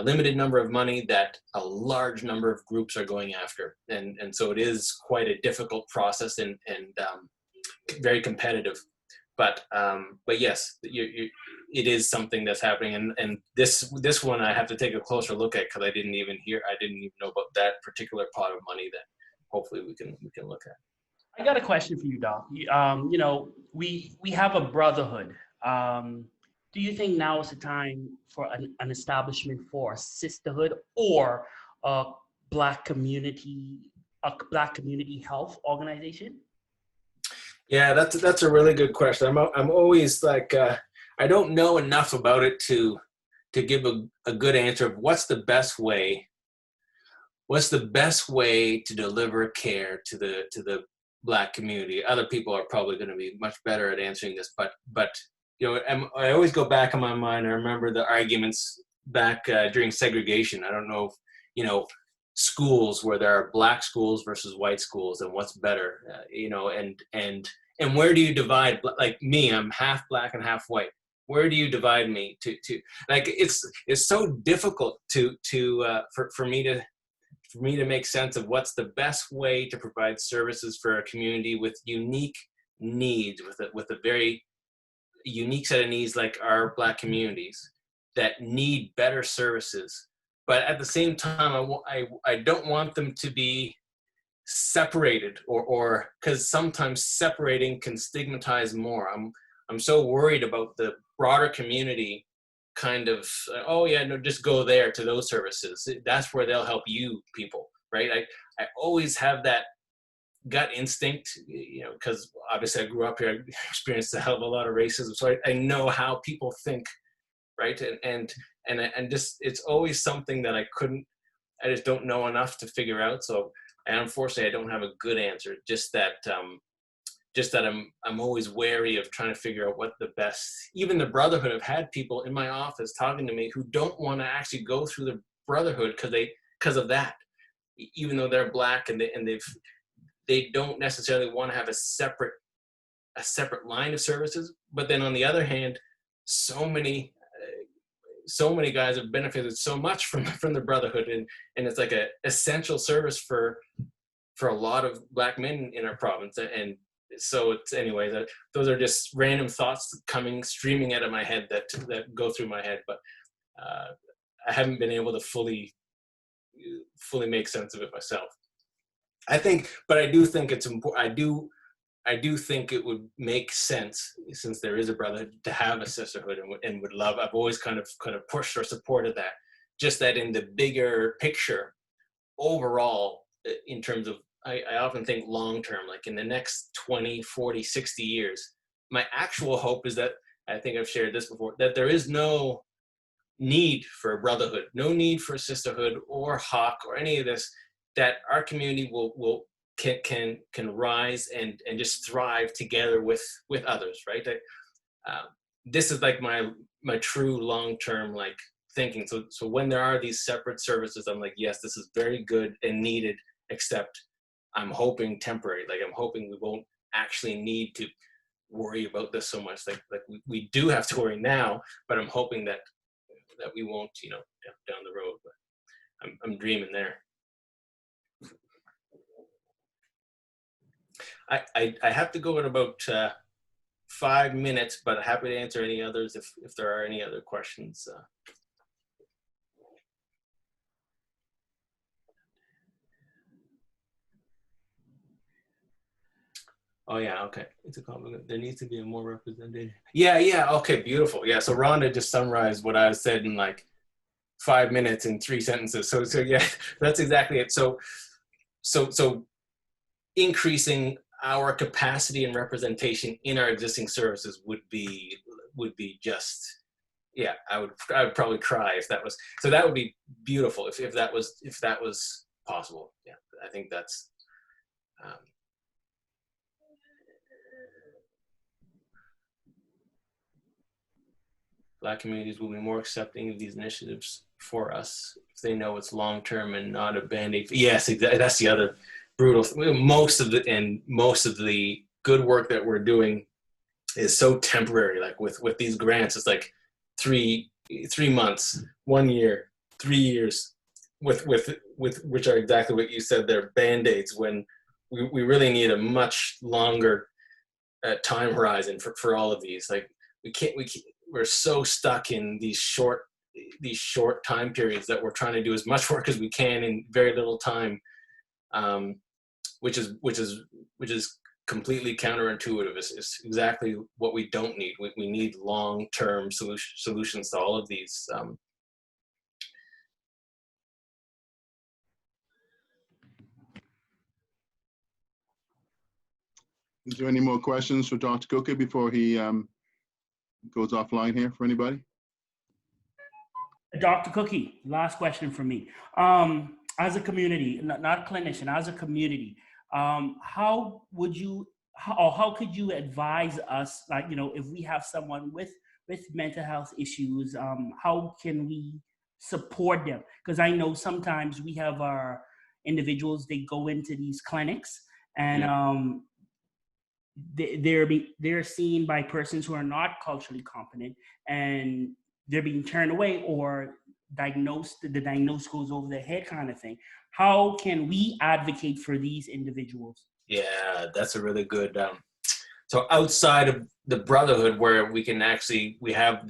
limited number of money that a large number of groups are going after, and so it is quite a difficult process and very competitive. But yes, it is something that's happening, and this one I have to take a closer look at, because I didn't even know about that particular pot of money that hopefully we can look at. I got a question for you, Doc. You know, we have a brotherhood. Do you think now is the time for an establishment for a sisterhood or a Black community health organization? Yeah, that's a really good question. I'm always like, I don't know enough about it to give a good answer of what's the best way to deliver care to the Black community. Other people are probably going to be much better at answering this, but you know, I always go back in my mind. I remember the arguments back during segregation. I don't know if, you know, schools where there are Black schools versus white schools, and what's better, you know, and where do you divide? Like me, I'm half Black and half white. Where do you divide me to like? It's so difficult for me to make sense of what's the best way to provide services for a community with unique needs, with a very unique set of needs, like our Black communities that need better services. But at the same time, I don't want them to be separated, or because sometimes separating can stigmatize more. I'm so worried about the broader community kind of, oh yeah, no, just go there to those services. That's where they'll help you people, right? I always have that gut instinct, you know, because obviously I grew up here, I experienced a hell of a lot of racism, so I know how people think, right? And just, it's always something that I just don't know enough to figure out. So, and unfortunately, I don't have a good answer. Just that I'm always wary of trying to figure out what the best. Even the Brotherhood, have had people in my office talking to me who don't want to actually go through the Brotherhood because of that, even though they're Black and they don't necessarily want to have a separate line of services. But then on the other hand, so many guys have benefited so much from the Brotherhood, and it's like a essential service for a lot of Black men in our province. And so it's, anyways, those are just random thoughts streaming out of my head that go through my head, but I haven't been able to fully make sense of it myself. I do think it's important. I do think it would make sense, since there is a brotherhood, to have a sisterhood, and would love. I've always kind of pushed or supported that. Just that in the bigger picture, overall, in terms of, I often think long term, like in the next 20, 40, 60 years, my actual hope is that, I think I've shared this before, that there is no need for a brotherhood, no need for a sisterhood or Hawk or any of this, that our community can rise and just thrive together with others, right? This is like my true long-term like thinking. So when there are these separate services, I'm like, yes, this is very good and needed, except I'm hoping temporary. Like, I'm hoping we won't actually need to worry about this so much. Like we do have to worry now, but I'm hoping that we won't, you know, down the road. But I'm dreaming there. I have to go in about 5 minutes, but happy to answer any others if there are any other questions. Oh yeah, okay. It's a compliment. There needs to be a more represented. Yeah, okay, beautiful. Yeah, so Rhonda just summarized what I said in like 5 minutes in 3 sentences. So yeah, that's exactly it. So increasing our capacity and representation in our existing services would be just, yeah, I would probably cry if that was, so that would be beautiful if that was possible. Yeah, I think that's Black communities will be more accepting of these initiatives for us if they know it's long-term and not a Band-Aid. Yes, exactly. That's the other brutal. Most of the good work that we're doing is so temporary. Like with these grants, it's like three months, 1 year, 3 years, with which are exactly what you said. They're Band-Aids when we really need a much longer time horizon for all of these. Like we're so stuck in these short time periods that we're trying to do as much work as we can in very little time, which is completely counterintuitive. It's exactly what we don't need. We need long-term solutions to all of these. Is there any more questions for Dr. Cookey before he goes offline here for anybody? Dr. Cookey, last question for me. As a community, not a clinician, as a community, how could you advise us, like, you know, if we have someone with mental health issues, how can we support them? Because I know sometimes we have our individuals, they go into these clinics and they're seen by persons who are not culturally competent, and they're being turned away or diagnosed. The diagnosis goes over their head, kind of thing. How can we advocate for these individuals? Yeah, that's a really good. So outside of the brotherhood, where we have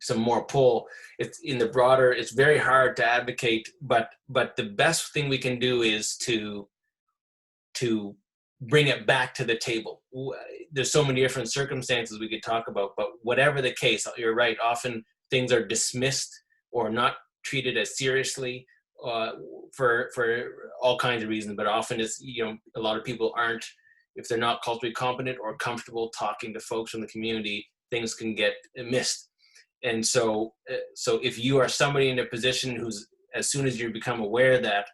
some more pull, it's in the broader. It's very hard to advocate, but the best thing we can do is to bring it back to the table. There's so many different circumstances we could talk about, but whatever the case, you're right. Often things are dismissed or not treated as seriously for all kinds of reasons. But often it's, you know, a lot of people aren't, if they're not culturally competent or comfortable talking to folks from the community, things can get missed. And so if you are somebody in a position who's, as soon as you become aware of that,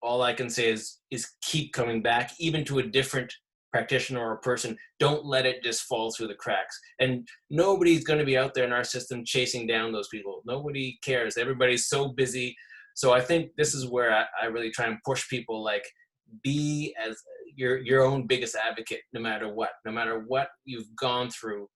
all I can say is keep coming back, even to a different practitioner or person. Don't let it just fall through the cracks. And nobody's going to be out there in our system chasing down those people. Nobody cares. Everybody's so busy. So I think this is where I really try and push people, like, be as your own biggest advocate, no matter what you've gone through,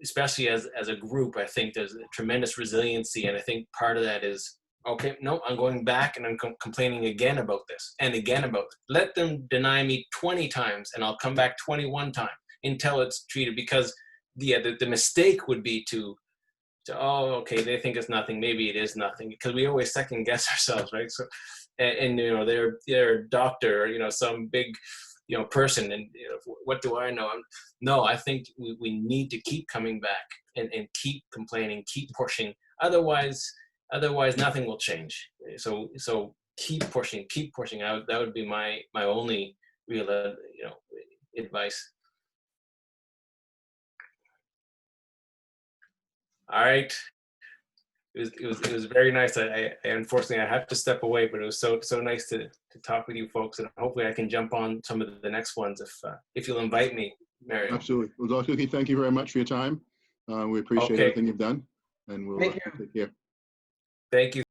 especially as a group. I think there's a tremendous resiliency. And I think part of that is, okay, no, I'm going back and I'm complaining again about this and again about it. Let them deny me 20 times and I'll come back 21 times until it's treated. Because the mistake would be to oh, okay, they think it's nothing, maybe it is nothing, because we always second guess ourselves, right? So, and you know, they're a doctor, or, you know, some big, you know, person, and, you know, what do I know? No, I think we need to keep coming back and keep complaining, keep pushing. Otherwise nothing will change. So keep pushing. That would be my only real, you know, advice. All right. It was very nice. I unfortunately I have to step away, but it was so nice to talk with you folks, and hopefully I can jump on some of the next ones if you'll invite me, Mario. Absolutely. Well, Dr. Cookey, thank you very much for your time. We appreciate everything you've done, and we'll take care. Thank you.